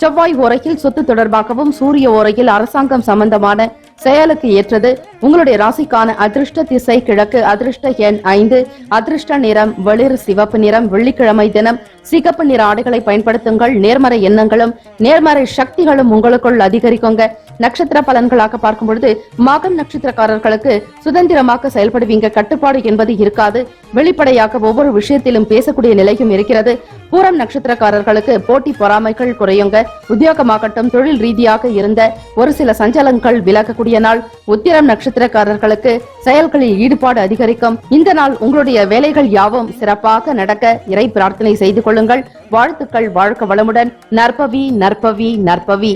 செவ்வாய் ஓரையில் சொத்து தொடர்பாகவும், சூரிய ஓரையில் அரசாங்கம் சம்பந்தமான செயலுக்கு ஏற்றது. உங்களுடைய ராசிக்கான அதிர்ஷ்ட திசை கிழக்கு, அதிர்ஷ்ட எண் 5, அதிர்ஷ்ட நிறம் வெளிர் சிவப்பு நிறம். வெள்ளிக்கிழமை தினம் சிகப்பு நிற ஆடைகளை பயன்படுத்துங்கள். நேர்மறை எண்ணங்களும் நேர்மறை சக்திகளும் உங்களுக்குள் அதிகரிக்குங்க. நட்சத்திர பலன்களாக பார்க்கும் பொழுது மகம் நட்சத்திரக்காரர்களுக்கு சுதந்திரமாக செயல்படுவீங்க. கட்டுப்பாடு என்பது இருக்காது. வெளிப்படையாக ஒவ்வொரு விஷயத்திலும் பேசக்கூடிய நிலையும் இருக்கிறது. பூரம் நட்சத்திரக்காரர்களுக்கு போட்டி பொறாமைகள் குறையுங்க. உத்தியோகமாகட்டும், தொழில் ரீதியாக இருந்த ஒரு சில சஞ்சலங்கள் விலகக்கூடிய நாள். உத்திரம் நட்சத்திரக்காரர்களுக்கு செயல்களில் ஈடுபாடு அதிகரிக்கும். இந்த நாள் உங்களுடைய வேலைகள் யாவும் சிறப்பாக நடக்க இறை பிரார்த்தனை செய்து கொள்ளுங்கள். வாழ்த்துக்கள். வாழ்க வளமுடன். நற்பவி நற்பவி நற்பவி.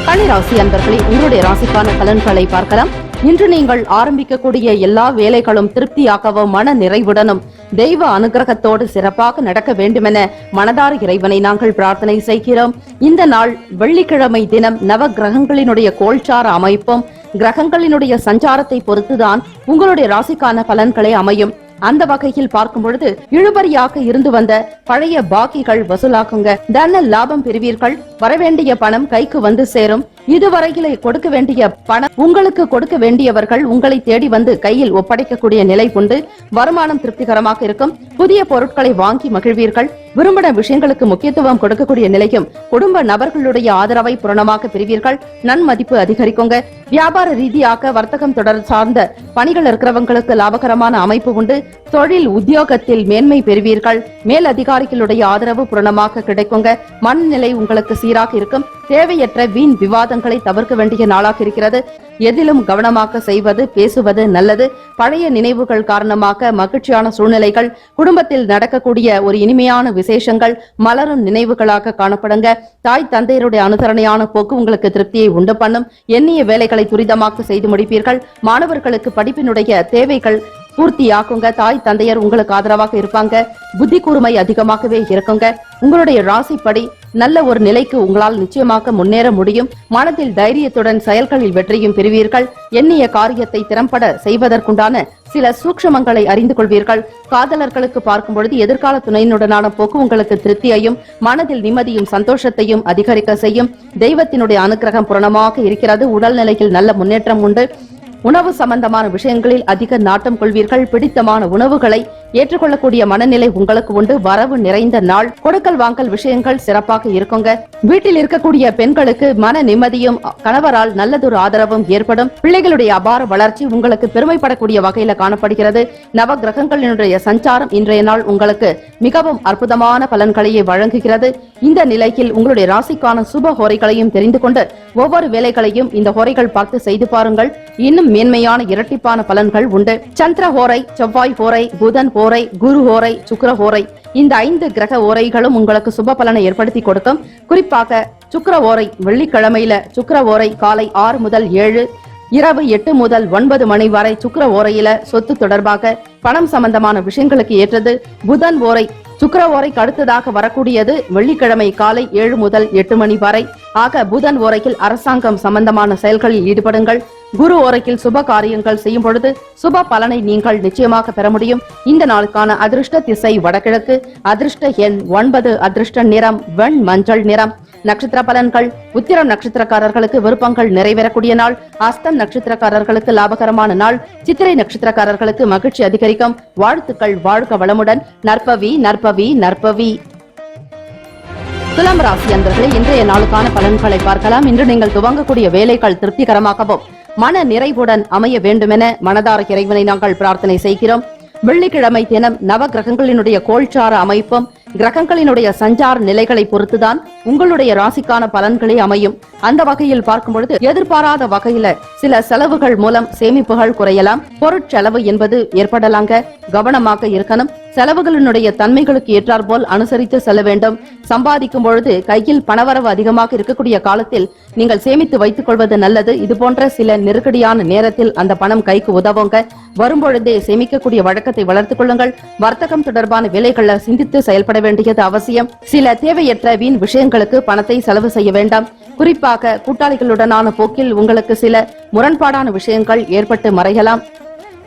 கன்னிராசி அன்பர்களே, உங்களுடைய ராசிக்கான பலன்களை பார்க்கலாம். இன்று நீங்கள் ஆரம்பிக்கக்கூடிய எல்லா வேலைகளும் திருப்தியாகவும் மன நிறைவுடனும் தெய்வ அனுகிரகத்தோடு சிறப்பாக நடக்க வேண்டுமென மனதார இறைவனை நாங்கள் பிரார்த்தனை செய்கிறோம். இந்த நாள் வெள்ளிக்கிழமை தினம். நவ கிரகங்களினுடைய கோல்சார அமைப்பும் கிரகங்களினுடைய சஞ்சாரத்தை பொறுத்துதான் உங்களுடைய ராசிக்கான பலன்களை அமையும். அந்த வகையில் பார்க்கும் பொழுது இழுபறியாக இருந்து வந்த பழைய பாக்கிகள் வசூலாக்குங்க. தன லாபம் பெறுவீர்கள். வரவேண்டிய பணம் கைக்கு வந்து சேரும். இதுவரையிலே கொடுக்க வேண்டிய பணம் உங்களுக்கு கொடுக்க வேண்டியவர்கள் உங்களை தேடி வந்து கையில் ஒப்படைக்கக்கூடிய நிலை உண்டு. வருமானம் திருப்திகரமாக இருக்கும். புதிய பொருட்களை வாங்கி மகிழ்வீர்கள். விரும்பின விஷயங்களுக்கு முக்கியத்துவம் கொடுக்கக்கூடிய நிலையும் குடும்ப நபர்களுடைய ஆதரவை பூரணமாக பெறுவீர்கள். நன்மதிப்பு அதிகரிக்குங்க. வியாபார ரீதியாக வர்த்தகம் தொடர் சார்ந்த பணிகள் இருக்கிறவங்களுக்கு லாபகரமான அமைப்பு உண்டு. தொழில் உத்தியோகத்தில் மேன்மை பெறுவீர்கள். மேல் அதிகாரிகளுடைய ஆதரவு பூரணமாக கிடைக்குங்க. மனநிலை உங்களுக்கு சீராக இருக்கும். தேவையற்ற வீண் விவாதங்களை தவிர்க்க வேண்டிய நாளாக இருக்கிறது. எதிலும் கவனமாக செய்வது பேசுவது நல்லது. பழைய நினைவுகள் காரணமாக மகிழ்ச்சியான சூழ்நிலைகள், குடும்பத்தில் நடக்கக்கூடிய ஒரு இனிமையான விசேஷங்கள் மலரும் நினைவுகளாக காணப்படுங்க. தாய் தந்தையருடைய அனுசரணையான போக்கு உங்களுக்கு திருப்தியை உண்டு பண்ணும். எண்ணிய வேலைகளை துரிதமாக செய்து முடிப்பீர்கள். மாணவர்களுக்கு படிப்பினுடைய தேவைகள் பூர்த்தியாக்குங்க. தாய் தந்தையர் உங்களுக்கு ஆதரவாக இருப்பாங்க. புத்தி கூர்மை அதிகமாகவே இருக்குங்க. உங்களுடைய ராசிப்படி நல்ல ஒரு நிலைக்கு உங்களால் நிச்சயமாக முன்னேற முடியும். மனதில் தைரியத்துடன் செயல்களில் வெற்றியும் பெறுவீர்கள். எண்ணிய காரியத்தை திறம்பட செய்வதற்குண்டான சில சூக்ஷமங்களை அறிந்து கொள்வீர்கள். காதலர்களுக்கு பார்க்கும் பொழுது எதிர்கால துணையினுடனான போக்கு உங்களுக்கு திருப்தியையும் மனதில் நிம்மதியும் சந்தோஷத்தையும் அதிகரிக்க செய்யும். தெய்வத்தினுடைய அனுகிரகம் பூரணமாக இருக்கிறது. உடல்நிலையில் நல்ல முன்னேற்றம் உண்டு. உணவு சம்பந்தமான விஷயங்களில் அதிக நாட்டம் கொள்வீர்கள். பிடித்தமான உணவுகளை ஏற்றுக்கொள்ளக்கூடிய மனநிலை உங்களுக்கு உண்டு. வரவு நிறைந்த நாள். கொடுக்கல் வாங்கல் விஷயங்கள் சிறப்பாக இருக்குங்க. வீட்டில் இருக்கக்கூடிய பெண்களுக்கு மன நிம்மதியும் கணவரால் நல்லதொரு ஆதரவும் ஏற்படும். பிள்ளைகளுடைய அபார வளர்ச்சி உங்களுக்கு பெருமைப்படக்கூடிய வகையில காணப்படுகிறது. நவ கிரகங்களினுடைய சஞ்சாரம் இன்றைய நாள் உங்களுக்கு மிகவும் அற்புதமான பலன்களையே வழங்குகிறது. இந்த நிலையில் உங்களுடைய ராசிக்கான சுப ஹோரைகளையும் தெரிந்து கொண்டு ஒவ்வொரு வேலைகளையும் இந்த ஹோரைகள் பார்த்து செய்து பாருங்கள். இன்னும் மேன்மையான இரட்டிப்பான பலன்கள் உண்டு. சந்திர ஹோரை, செவ்வாய் ஹோரை, புதன் ஹோரை, குரு ஹோரை, சுக்கிர ஹோரை, இந்த 5 கிரக ஓரைகளும் உங்களுக்கு சுப பலனை ஏற்படுத்தி கொடுக்கும். குறிப்பாக சுக்கிர ஓரை வெள்ளிக்கிழமையில சுக்கிர ஓரை காலை 6 முதல் 7, இரவு 8 முதல் 9 மணி வரை சுக்கிர ஓரையில சொத்து தொடர்பாக பணம் சம்பந்தமான விஷயங்களுக்கு ஏற்றது. புதன் ஓரை சுக்கிர ஓரைக்கு அடுத்ததாக வரக்கூடியது வெள்ளிக்கிழமை காலை 7 முதல் 8 மணி வரை. ஆக புதன் ஓரையில் அரசாங்கம் சம்பந்தமான செயல்களில் ஈடுபடுங்கள். குரு ஓரையில் சுப காரியங்கள் செய்யும் பொழுது சுப பலனை நீங்கள் நிச்சயமாக பெற முடியும். இந்த நாளுக்கான அதிர்ஷ்ட திசை வடகிழக்கு. அதிர்ஷ்ட எண் 9. அதிர்ஷ்ட நிறம் வெண் மஞ்சள் நிறம். நட்சத்திர பலன்கள். உத்திரம் நட்சத்திரக்காரர்களுக்கு விருப்பங்கள் நிறைவேறக்கூடிய நாள். அஸ்தம் நட்சத்திரக்காரர்களுக்கு லாபகரமான நாள். சித்திரை நட்சத்திரக்காரர்களுக்கு மகிழ்ச்சி அதிகரிக்கும். வாழ்த்துக்கள். வாழ்க வளமுடன். நற்பவி நற்பவி நற்பவி. துலாம் ராசி அன்பர்களே, இன்றைய நாளுக்கான பலன்களை பார்க்கலாம். இன்று நீங்கள் துவங்கக்கூடிய வேலைகள் திருப்திகரமாகவும் மன நிறைவுடன் அமைய வேண்டுமென மனதார இறைவனை நாங்கள் பிரார்த்தனை செய்கிறோம். வெள்ளிக்கிழமை தினம் நவ கிரகங்களினுடைய கோல்சார அமைப்பும் கிரகங்களினுடைய சஞ்சார நிலைகளை பொறுத்துதான் உங்களுடைய ராசிக்கான பலன்களே அமையும். அந்த வகையில் பார்க்கும் பொழுது எதிர்பாராத வகையில சில செலவுகள் மூலம் சேமிப்புகள் குறையலாம். பொருட்செலவு என்பது ஏற்படலாங்க. கவனமாக இருக்கணும். செலவுகளினுடைய தன்மைகளுக்கு ஏற்றாற்போல் அனுசரித்து செல்ல வேண்டும். சம்பாதிக்கும் பொழுது கையில் பணவரவு அதிகமாக இருக்கக்கூடிய காலத்தில் நீங்கள் சேமித்து வைத்துக் கொள்வது நல்லது. இது போன்ற சில நெருக்கடியான நேரத்தில் அந்த பணம் கைக்கு உதவுங்க. வரும்பொழுதே சேமிக்கக்கூடிய வழக்கத்தை வளர்த்துக் கொள்ளுங்கள். வர்த்தகம் தொடர்பான வேலைகளை சிந்தித்து செயல்பட வேண்டியது அவசியம். சில தேவையற்ற வீண் விஷயங்களுக்கு பணத்தை செலவு செய்ய வேண்டாம். குறிப்பாக கூட்டாளிகளுடனான போக்கில் உங்களுக்கு சில முரண்பாடான விஷயங்கள் ஏற்பட்டு மறையலாம்.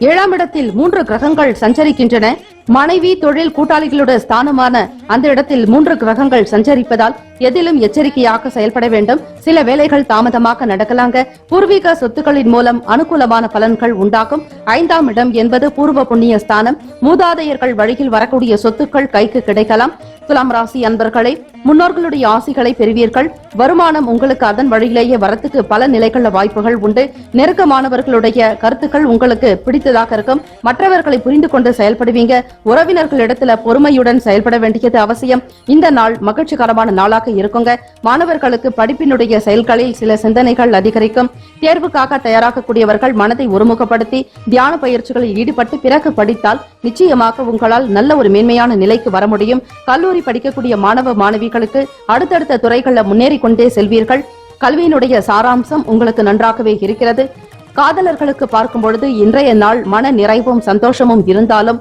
7ஆம் இடத்தில் 3 கிரகங்கள் சஞ்சரிக்கின்றன. மனைவி தொழில் கூட்டாளிகளுடைய ஸ்தானமான அந்த இடத்தில் 3 கிரகங்கள் சஞ்சரிப்பதால் எதிலும் எச்சரிக்கையாக செயல்பட வேண்டும். சில வேலைகள் தாமதமாக நடக்கலாங்க. பூர்வீக சொத்துக்களின் மூலம் அனுகூலமான பலன்கள் உண்டாகும். 5ஆம் இடம் என்பது பூர்வ புண்ணிய ஸ்தானம். மூதாதையர்கள் வழியில் வரக்கூடிய சொத்துக்கள் கைக்கு கிடைக்கலாம். துலாம் ராசி அன்பர்களே, முன்னோர்களுடைய ஆசிகளை பெறுவீர்கள். வருமானம் உங்களுக்கு அதன் வழியிலேயே வரத்துக்கு பல நிலைகள வாய்ப்புகள் உண்டு. நெருக்கமானவர்களுடைய கருத்துக்கள் உங்களுக்கு பிடித்ததாக இருக்கும். மற்றவர்களை புரிந்து கொண்டு செயல்படுவீங்க. உறவினர்களிடத்துல பொறுமையுடன் செயல்பட வேண்டியது அவசியம். இந்த நாள் மகிழ்ச்சிகரமான நாளாக இருக்குங்க. மாணவர்களுக்கு படிப்பினுடைய செயல்களில் சில சிந்தனைகள் அதிகரிக்கும். தேர்வுக்காக தயாராகக்கூடியவர்கள் மனதை ஒருமுகப்படுத்தி தியான பயிற்சிகளில் ஈடுபட்டு பிறகு படித்தால் நிச்சயமாக உங்களால் நல்ல ஒரு மேன்மையான நிலைக்கு வர முடியும். கல்லூரி படிக்கக்கூடிய மாணவ மாணவிகளுக்கு அடுத்தடுத்த துறைகளில் முன்னேறி கொண்டே செல்வீர்கள். கல்வியினுடைய சாராம்சம் உங்களுக்கு நன்றாகவே இருக்கிறது. காதலர்களுக்கு பார்க்கும் பொழுது இன்றைய நாள் மன நிறைவும் சந்தோஷமும் இருந்தாலும்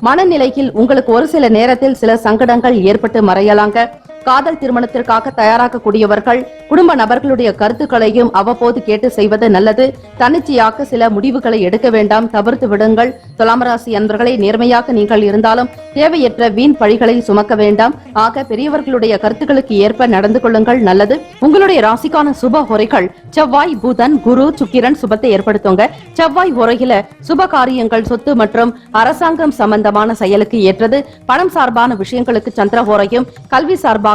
மனநிலையில் உங்களுக்கு ஒரு சில நேரத்தில் சில சங்கடங்கள் ஏற்பட்டு மறையலாங்க. காதல் திருமணத்திற்காக தயாராகக்கூடியவர்கள் குடும்ப நபர்களுடைய கருத்துக்களையும் அவ்வப்போது கேட்டு செய்வது நல்லது. தன்னிச்சையாக சில முடிவுகளை எடுக்க வேண்டாம், தவிர்த்து விடுங்கள். துலாமராசி அன்பர்களை, நேர்மையாக நீங்கள் இருந்தாலும் தேவையற்ற வீண் பழிகளை சுமக்க வேண்டாம். ஆக பெரியவர்களுடைய கருத்துக்களுக்கு ஏற்ப நடந்து கொள்ளுங்கள், நல்லது. உங்களுடைய ராசிக்கான சுப ஹோரைகள் செவ்வாய், புதன், குரு, சுக்கிரன் சுபத்தை ஏற்படுத்துங்க. செவ்வாய் ஹோரையில சுப காரியங்கள், சொத்து மற்றும் அரசாங்கம் சம்பந்தமான செயலுக்கு ஏற்றது. பணம் சார்பான விஷயங்களுக்கு சந்திர ஹோரையும், கல்வி சார்பாக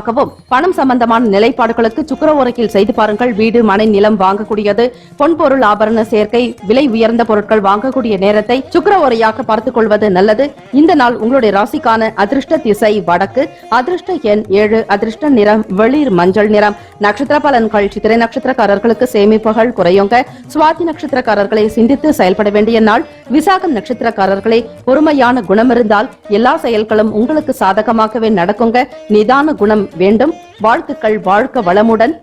பணம் சம்பந்தமான நிலைப்பாடுகளுக்கு சுக்கிர ஓரையில் செய்து பாருங்கள். வீடு, மனை, நிலம் வாங்கக்கூடியது, பொன்பொருள் ஆபரண சேர்க்கை, விலை உயர்ந்த பொருட்கள் வாங்கக்கூடிய நேரத்தை சுக்கிர ஓரையாக பார்த்துக் கொள்வது நல்லது. இந்த நாள் உங்களுடைய ராசிக்கான அதிர்ஷ்ட திசை வடக்கு. அதிர்ஷ்ட எண் 7. அதிர்ஷ்ட நிறம் வெளிர் மஞ்சள் நிறம். நட்சத்திர பலன்கள். சித்திரை நட்சத்திரக்காரர்களுக்கு சேமிப்புகள் குறையுங்க. சுவாதி நட்சத்திரக்காரர்களை சிந்தித்து செயல்பட வேண்டிய நாள். விசாகம் நட்சத்திரக்காரர்களே, பொறுமையான குணம் இருந்தால் எல்லா செயல்களும் உங்களுக்கு சாதகமாகவே நடக்குங்க. நிதான குணம் வேண்டும். வாழ்த்துக்கள். வாழ்க்க வளமுடன்.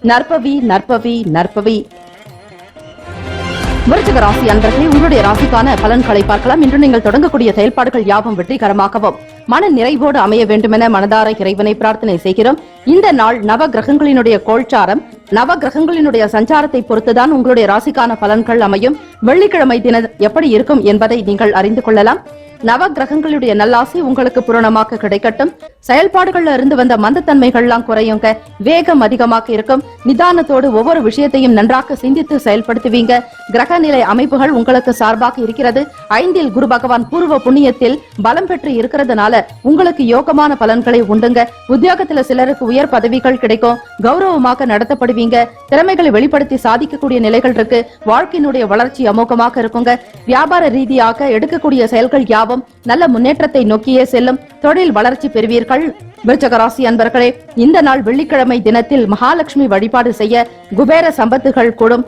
நற்பவி நற்பவி நற்பவி. விருச்சிக ராசி அன்பர்களே, உங்களுடைய ராசிக்கான பலன்களை பார்க்கலாம். இன்று நீங்கள் தொடங்கக்கூடிய செயல்பாடுகள் யாவும் வெற்றிகரமாகவும் மன நிறைவோடு அமைய வேண்டுமென மனதார இறைவனை பிரார்த்தனை செய்கிறோம். இந்த நாள் நவ கிரகங்களினுடைய கோல்சாரம், நவ கிரகங்களினுடைய சஞ்சாரத்தை பொறுத்துதான் உங்களுடைய ராசிக்கான பலன்கள் அமையும். வெள்ளிக்கிழமை தினம் எப்படி இருக்கும் என்பதை நீங்கள் அறிந்து கொள்ளலாம். நவ கிரகங்களுடைய நல்லாசி உங்களுக்கு பூரணமாக கிடைக்கட்டும். செயல்பாடுகள்ல இருந்து வந்த மந்தத்தன்மைகள் எல்லாம் குறையுங்க. வேகம் அதிகமாக இருக்கும். நிதானத்தோடு ஒவ்வொரு விஷயத்தையும் நன்றாக சிந்தித்து செயல்படுத்துவீங்க. கிரக நிலை அமைப்புகள் உங்களுக்கு சார்பாக இருக்கிறது. 5ல் குரு பகவான் பூர்வ புண்ணியத்தில் பலம் பெற்று இருக்கிறதுனால உங்களுக்கு யோகமான பலன்களை உண்டுங்க. உத்தியோகத்துல சிலருக்கு உயர் பதவிகள் கிடைக்கும். கௌரவமாக நடத்தப்படுவீங்க. திறமைகளை வெளிப்படுத்தி சாதிக்கக்கூடிய நிலைகள் இருக்கு. வாழ்க்கையினுடைய வளர்ச்சி அமோகமாக இருக்குங்க. வியாபார ரீதியாக எடுக்கக்கூடிய செயல்கள் யாவும் நல்ல முன்னேற்றத்தை நோக்கியே செல்லும். தொழில் வளர்ச்சி பெறுவீர்கள். விருச்சிக ராசி அன்பர்களே, இந்த நாள் வெள்ளிக்கிழமை தினத்தில் மகாலட்சுமி வழிபாடு செய்ய குபேர சம்பத்துகள் கூடும்.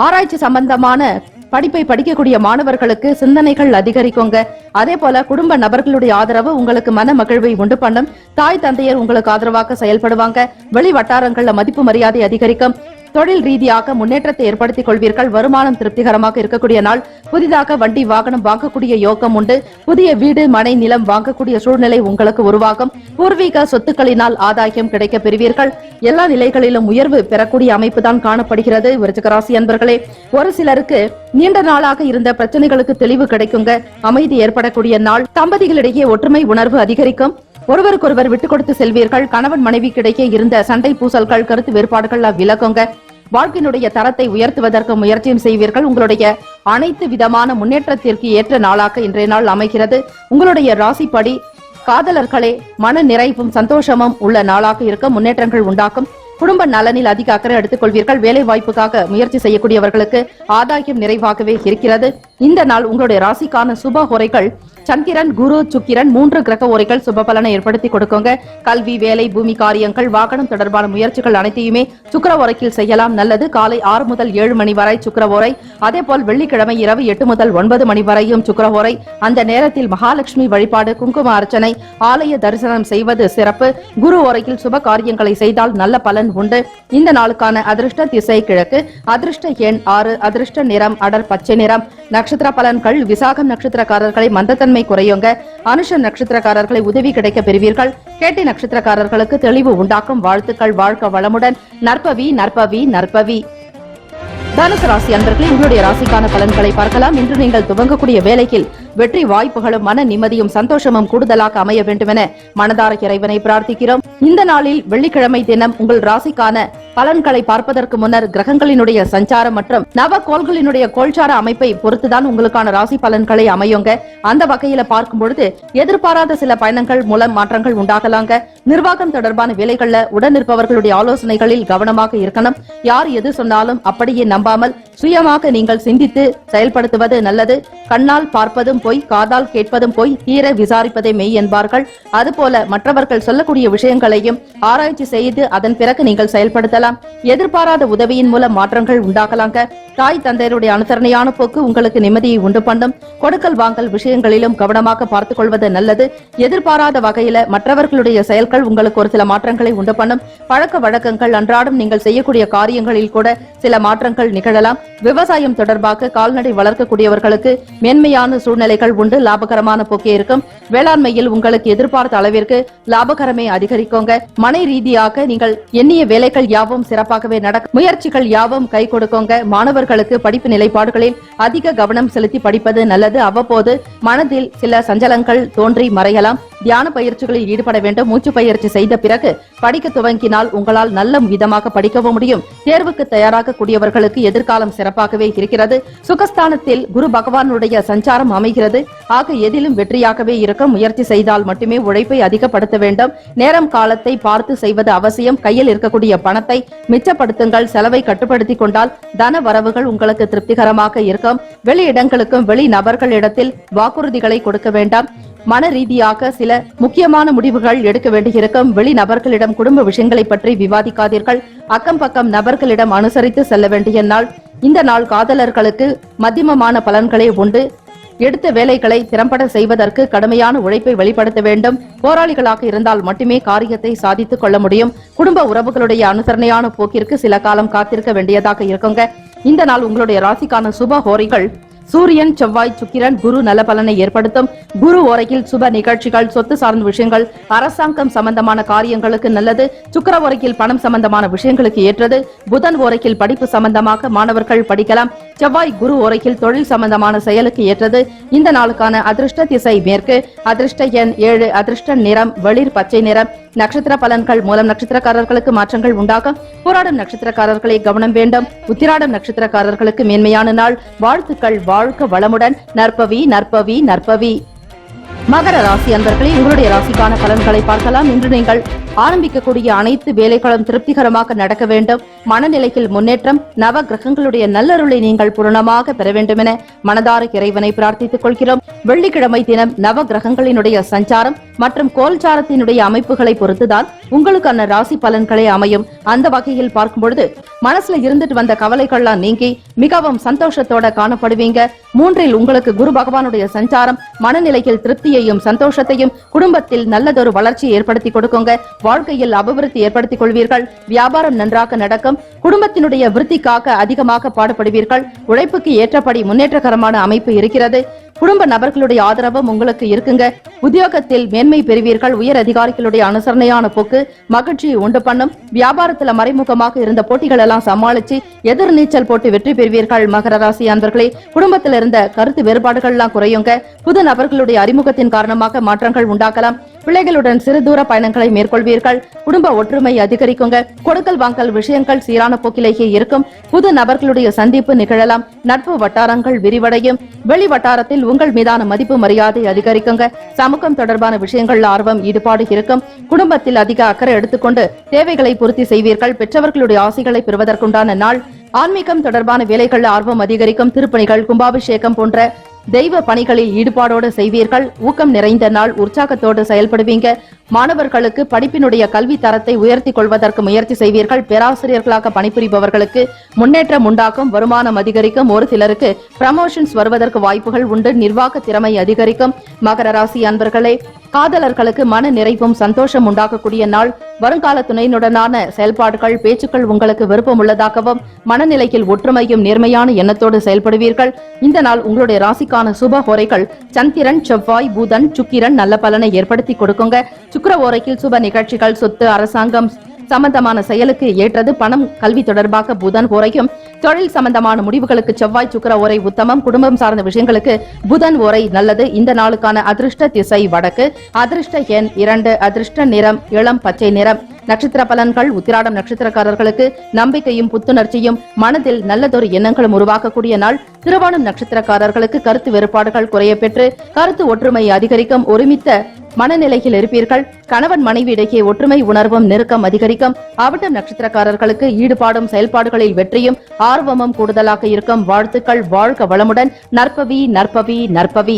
ஆராய்ச்சி சம்பந்தமான படிப்பை படிக்கக்கூடிய மாணவர்களுக்கு சிந்தனைகள் அதிகரிக்குங்க. அதே போல குடும்ப நபர்களுடைய ஆதரவு உங்களுக்கு மன மகிழ்வை உண்டு பண்ணும். தாய் தந்தையர் உங்களுக்கு ஆதரவாக செயல்படுவாங்க. வெளி வட்டாரங்கள்ல மதிப்பு மரியாதை அதிகரிக்கும். தொழில் ரீதியாக முன்னேற்றத்தை ஏற்படுத்திக் கொள்வீர்கள். வருமானம் திருப்திகரமாக இருக்கக்கூடிய நாள். புதிதாக வண்டி வாகனம் வாங்கக்கூடிய யோகம் உண்டு. புதிய வீடு மனை நிலம் வாங்கக்கூடிய சூழ்நிலை உங்களுக்கு உருவாகும். பூர்வீக சொத்துக்களினால் ஆதாயம் கிடைக்க பெறுவீர்கள். எல்லா நிலைகளிலும் உயர்வு பெறக்கூடிய அமைப்பு தான் காணப்படுகிறது. விருச்சிக ராசி அன்பர்களே, ஒரு சிலருக்கு நீண்ட நாளாக இருந்த பிரச்சனைகளுக்கு தெளிவு கிடைக்குங்க. அமைதி ஏற்படக்கூடிய நாள். தம்பதிகளிடையே ஒற்றுமை உணர்வு அதிகரிக்கும். ஒருவருக்கொருவர் விட்டுக் கொடுத்து செல்வீர்கள். கணவன் மனைவிக்கிடையே இருந்த சண்டை பூசல்கள் கருத்து வேறுபாடுகள் விலகுங்க. வாழ்க்கையினுடைய தரத்தை உயர்த்துவதற்கு முயற்சியும் செய்வீர்கள். உங்களுடைய அனைத்து விதமான முன்னேற்றத்திற்கு ஏற்ற நாளாக இன்றைய நாள் அமைகிறது. உங்களுடைய ராசிப்படி காதலர்களே மன நிறைவும் சந்தோஷமும் உள்ள நாளாக இருக்க முன்னேற்றங்கள் உண்டாக்கும். குடும்ப நலனில் அதிக அக்கறை எடுத்துக் கொள்வீர்கள். வேலை வாய்ப்புக்காக முயற்சி செய்யக்கூடியவர்களுக்கு ஆதாயம் நிறைவாகவே இருக்கிறது. இந்த நாள் உங்களுடைய ராசிக்கான சுப ஹோரைகள் சந்திரன், குரு, சுக்கிரன் 3 கிரக ஓரைகள் சுப பலனை ஏற்படுத்தி கொடுக்குங்க. கல்வி, வேலை, பூமி காரியங்கள், வாகனம் தொடர்பான முயற்சிகள் அனைத்தையுமே சுக்கிர ஓரைக்கில் செய்யலாம். நல்லது. காலை 6 முதல் 7 மணி வரை சுக்கிர ஓரை. அதே போல் வெள்ளிக்கிழமை இரவு 8 முதல் 9 மணி வரையும் சுக்கிர ஓரை. அந்த நேரத்தில் மகாலட்சுமி வழிபாடு, குங்கும அர்ச்சனை, ஆலய தரிசனம் செய்வது சிறப்பு. குரு ஓரையில் சுப காரியங்களை செய்தால் நல்ல பலன் உண்டு. இந்த நாளுக்கான அதிர்ஷ்ட திசை கிழக்கு. அதிர்ஷ்ட எண் 6. அதிர்ஷ்ட நிறம் அடர் பச்சை நிறம். நட்சத்திர பலன்கள். விசாகம் நட்சத்திரக்காரர்களை மந்தத்தன்மை குறையுங்க. அனுஷம் நட்சத்திரக்காரர்களை உதவி கிடைக்க பெறுவீர்கள். கேட்டை நட்சத்திரக்காரர்களுக்கு தெளிவு உண்டாக்கும். வாழ்த்துக்கள். வாழ்க வளமுடன். நற்பவி நற்பவி நற்பவி. தனுசு ராசி அன்பர்களே, உங்களுடைய ராசிக்கான பலன்களை பார்க்கலாம். இன்று நீங்கள் துவங்கக்கூடிய வேலையில் வெற்றி வாய்ப்புகளும் மன நிம்மதியும் சந்தோஷமும் கூடுதலாக அமைய வேண்டும் என மனதார இறைவனை பிரார்த்திக்கிறோம். இந்த நாளில் வெள்ளிக்கிழமை தினம் உங்கள் ராசிக்கான பலன்களை பார்ப்பதற்கு முன்னர் கிரகங்களினுடைய சஞ்சாரம் மற்றும் நவ கோள்களினுடைய கோல்சார அமைப்பை பொறுத்துதான் உங்களுக்கான ராசி பலன்களை அமையுங்க. அந்த வகையில பார்க்கும் பொழுது எதிர்பாராத சில பயணங்கள் மூலம் மாற்றங்கள் உண்டாகலாங்க. நிர்வாகம் தொடர்பான வேலைகள்ல உடன் இருப்பவர்களுடைய ஆலோசனைகளில் கவனமாக இருக்கணும். யார் எது சொன்னாலும் அப்படியே நம்பாமல் சுயமாக நீங்கள் சிந்தித்து செயல்படுத்துவது நல்லது. கண்ணால் பார்ப்பதும் போய், காதால் கேட்பதும் போய், தீர விசாரிப்பதே மெய் என்பார்கள். அதுபோல மற்றவர்கள் சொல்லக்கூடிய விஷயங்களையும் ஆராய்ச்சி செய்து அதன் பிறகு நீங்கள் செயல்படுத்தலாம். எதிர்பாராத உதவியின் மூலம் மாற்றங்கள் உண்டாகலாங்க. தாய் தந்தையருடைய அனுசரணையான போக்கு உங்களுக்கு நிம்மதியை உண்டு பண்ணும். கொடுக்கல் வாங்கல் விஷயங்களிலும் கவனமாக பார்த்துக் கொள்வது நல்லது. எதிர்பாராத வகையில மற்றவர்களுடைய செயல்கள் உங்களுக்கு ஒரு சில மாற்றங்களை உண்டு பண்ணும். பழக்க வழக்கங்கள், அன்றாடம் நீங்கள் செய்யக்கூடிய காரியங்களில் கூட சில மாற்றங்கள் நிகழலாம். விவசாயம் தொடர்பாக கால்நடை வளர்க்கக்கூடியவர்களுக்கு மேன்மையான சூழ்நிலைகள் உண்டு. லாபகரமான போக்கே இருக்கும். வேளாண்மையில் உங்களுக்கு எதிர்பார்த்த அளவிற்கு லாபகரமே அதிகரிக்குங்க. மனை ரீதியாக நீங்கள் எண்ணிய வேலைகள் யாவும் சிறப்பாகவே நடக்கும். முயற்சிகள் யாவும் கை கொடுக்குங்க. மாணவர்களுக்கு படிப்பு நிலைப்பாடுகளில் அதிக கவனம் செலுத்தி படிப்பது நல்லது. அவ்வப்போது மனதில் சில சஞ்சலங்கள் தோன்றி மறையலாம். தியான பயிற்சிகளில் ஈடுபட வேண்டும். மூச்சு பயிற்சி செய்த பிறகு படிக்க துவங்கினால் உங்களால் நல்ல விதமாக படிக்கவும் முடியும். தேர்வுக்கு தயாராக கூடியவர்களுக்கு எதிர்காலம் சிறப்பாகவே இருக்கிறது. சுகஸ்தானத்தில் குரு பகவானுடைய சஞ்சாரம் அமைகிறது. ஆக எதிலும் வெற்றியாகவே இருக்க முயற்சி செய்தால் மட்டுமே உழைப்பை அதிகப்படுத்த வேண்டும். நேரம் காலத்தை பார்த்து செய்வது அவசியம். கையில் இருக்கக்கூடிய பணத்தை மிச்சப்படுத்துங்கள். செலவை கட்டுப்படுத்திக் கொண்டால் தன வரவுகள் உங்களுக்கு திருப்திகரமாக இருக்கும். வெளி இடங்களுக்கும் வெளி நபர்களிடத்தில் வாக்குறுதிகளை கொடுக்க வேண்டாம். மன ரீதியாக சில முக்கியமான முடிவுகள் எடுக்க வேண்டியிருக்கும். வெளி நபர்களிடம் குடும்ப விஷயங்களை பற்றி விவாதிக்காதீர்கள். அக்கம் பக்கம் நபர்களிடம் அனுசரித்து செல்ல வேண்டிய நாள். இந்த நாள் காதலர்களுக்கு மத்தியமமான பலன்களே உண்டு. எடுத்த வேலைகளை திறம்பட செய்வதற்கு கடுமையான உழைப்பை வெளிப்படுத்த வேண்டும். போராளிகளாக இருந்தால் மட்டுமே காரியத்தை சாதித்துக் கொள்ள முடியும். குடும்ப உறவுகளுடைய அனுசரணையான போக்கிற்கு சில காலம் காத்திருக்க வேண்டியதாக இருக்குங்க. இந்த நாள் உங்களுடைய ராசிக்கான சுப ஹோரைகள் சூரியன், செவ்வாய், சுக்கிரன், குரு நல்ல பலனை ஏற்படுத்தும். குரு ஓரையில் சுப நிகழ்ச்சிகள், சொத்து சார்ந்த விஷயங்கள், அரசாங்கம் சம்பந்தமான காரியங்களுக்கு நல்லது. சுக்கிர ஓரையில் பணம் சம்பந்தமான விஷயங்களுக்கு ஏற்றது. புதன் ஓரையில் படிப்பு சம்பந்தமாக மாணவர்கள் படிக்கலாம். செவ்வாய், குரு ஓரையில் தொழில் சம்பந்தமான செயலுக்கு ஏற்றது. இந்த நாளுக்கான அதிர்ஷ்ட திசை மேற்கு. அதிர்ஷ்ட எண் 7. அதிர்ஷ்ட நிறம் வெளிர் பச்சை நிறம். நட்சத்திர பலன்கள் மூலம் நட்சத்திரக்காரர்களுக்கு மாற்றங்கள் உண்டாகும். போராடும் நட்சத்திரக்காரர்களை கவனம் வேண்டும். உத்திராடம் நட்சத்திரக்காரர்களுக்கு மேன்மையான நாள். வாழ்த்துக்கள். வாழ்க வளமுடன். நற்பவி நற்பவி நற்பவி. மகர ராசி அன்பர்களே, உங்களுடைய ராசிக்கான பலன்களை பார்க்கலாம். இன்று நீங்கள் ஆரம்பிக்கக்கூடிய அனைத்து வேலைகளும் திருப்திகரமாக நடக்க வேண்டும். மனநிலையில் முன்னேற்றம். நவ கிரகங்களுடைய நல்லருளை நீங்கள் பூரணமாக பெற வேண்டும் என மனதார இறைவனை பிரார்த்தித்துக் கொள்கிறோம். வெள்ளிக்கிழமை தினம் நவ கிரகங்களினுடைய சஞ்சாரம் மற்றும் கோல்சாரத்தினுடைய அமைப்புகளை பொறுத்துதான் உங்களுக்கான ராசி பலன்களே அமையும். அந்த வகையில் பார்க்கும் பொழுது மனசுல இருந்துட்டு வந்த கவலைகள்லாம் நீங்கி மிகவும் சந்தோஷத்தோட காணப்படுவீங்க. 3 உங்களுக்கு குரு பகவானுடைய சஞ்சாரம் மனநிலையில் திருப்தியையும் சந்தோஷத்தையும், குடும்பத்தில் நல்லதொரு வளர்ச்சியை ஏற்படுத்தி கொடுக்குங்க. வாழ்க்கையில் அபிவிருத்தி ஏற்படுத்திக் கொள்வீர்கள். வியாபாரம் நன்றாக நடக்கும். குடும்பத்தினுடைய விருத்திக்காக அதிகமாக பாடுபடுவீர்கள். உழைப்புக்கு ஏற்றபடி முன்னேற்றகரமான அமைப்பு இருக்கிறது. குடும்ப நபர்களுடைய ஆதரவும் உங்களுக்கு இருக்குங்க. உத்தியோகத்தில் மேன்மை பெறுவீர்கள். உயர் அதிகாரிகளுடைய அனுசரணையான போக்கு மகிழ்ச்சியை உண்டு பண்ணும். வியாபாரத்துல மறைமுகமாக இருந்த போட்டிகள் எல்லாம் சமாளிச்சு எதிர்நீச்சல் போட்டு வெற்றி பெறுவீர்கள். மகர ராசி அன்பர்களே, குடும்பத்தில் இருந்த கருத்து வேறுபாடுகள் எல்லாம் குறையுங்க. புது நபர்களுடைய அறிமுகத்தின் காரணமாக மாற்றங்கள் உண்டாக்கலாம். பிள்ளைகளுடன் சிறு தூர பயணங்களை மேற்கொள்வீர்கள். குடும்ப ஒற்றுமை அதிகரிக்குங்க. கொடுக்கல் வாங்கல் விஷயங்கள் சீரான போக்கிலேயே இருக்கும். புது நபர்களுடைய சந்திப்பு நிகழலாம். நட்பு வட்டாரங்கள் விரிவடையும். வெளி வட்டாரத்தில் உங்கள் மீதான மதிப்பு மரியாதை அதிகரிக்குங்க. சமூகம் தொடர்பான விஷயங்கள் ஆர்வம் ஈடுபாடு இருக்கும். குடும்பத்தில் அதிக அக்கறை எடுத்துக்கொண்டு தேவைகளை பூர்த்தி செய்வீர்கள். பெற்றவர்களுடைய ஆசைகளை பெறுவதற்குண்டான நாள். ஆன்மீகம் தொடர்பான வேலைகள் ஆர்வம் அதிகரிக்கும். திருப்பணிகள், கும்பாபிஷேகம் போன்ற தெய்வ பணிகளில் ஈடுபாடோடு செய்வீர்கள். ஊக்கம் நிறைந்த நாள். உற்சாகத்தோடு செயல்படுவீங்க. மாணவர்களுக்கு படிப்பினுடைய கல்வி தரத்தை உயர்த்தி கொள்வதற்கு முயற்சி செய்வீர்கள். பேராசிரியர்களாக பணிபுரிபவர்களுக்கு முன்னேற்றம் உண்டாக்கும். வருமானம் அதிகரிக்கும். ஒரு சிலருக்கு ப்ரமோஷன்ஸ் வருவதற்கு வாய்ப்புகள் உண்டு. நிர்வாக திறமை அதிகரிக்கும். மகர ராசி அன்பர்களே, காதலர்களுக்கு மன நிறைவும் சந்தோஷம் உண்டாக்கக்கூடிய நாள். வருங்கால துணையினுடனான செயல்பாடுகள், பேச்சுக்கள் உங்களுக்கு விருப்பம் உள்ளதாகவும் மனநிலையில் ஒற்றுமையும் நேர்மையான எண்ணத்தோடு செயல்படுவீர்கள். இந்த நாள் உங்களுடைய ராசிக்கான சுப ஹோரைகள் சந்திரன், செவ்வாய், புதன், சுக்கிரன் நல்ல பலனை ஏற்படுத்தி கொடுக்குங்க. சுக்கிர ஓரையில் சுப நிகழ்ச்சிகள், சொத்து, அரசாங்கம் சம்பந்தமான செயலுக்கு ஏற்றது. பணம், கல்வி தொடர்பாக புதன் ஓரையும், தொழில் சம்பந்தமான முடிவுகளுக்கு செவ்வாய், சுக்கிர ஓரை உத்தமம். குடும்பம் சார்ந்த விஷயங்களுக்கு புதன் ஓரை நல்லது. இந்த நாளுக்கான அதிர்ஷ்ட திசை வடக்கு. அதிர்ஷ்ட எண் 2. அதிர்ஷ்ட நிறம் இளம் பச்சை நிறம். நட்சத்திர பலன்கள். உத்திராடம் நட்சத்திரக்காரர்களுக்கு நம்பிக்கையும் புத்துணர்ச்சியும், மனதில் நல்லதொரு எண்ணங்களும் உருவாக்கக்கூடிய நாள். திருவோணம் நட்சத்திரக்காரர்களுக்கு கருத்து வேறுபாடுகள் குறைய பெற்று கருத்து ஒற்றுமை அதிகரிக்கும். ஒருமித்த மனநிலையில் இருப்பீர்கள். கணவன் மனைவி இடையே ஒற்றுமை உணர்வும் நெருக்கம் அதிகரிக்கும். அவிட்டம் நட்சத்திரக்காரர்களுக்கு ஈடுபாடும் செயல்பாடுகளில் வெற்றியும் ஆர்வமும் கூடுதலாக இருக்கும். வாழ்த்துக்கள். வாழ்க வளமுடன். நற்பவி நற்பவி நற்பவி.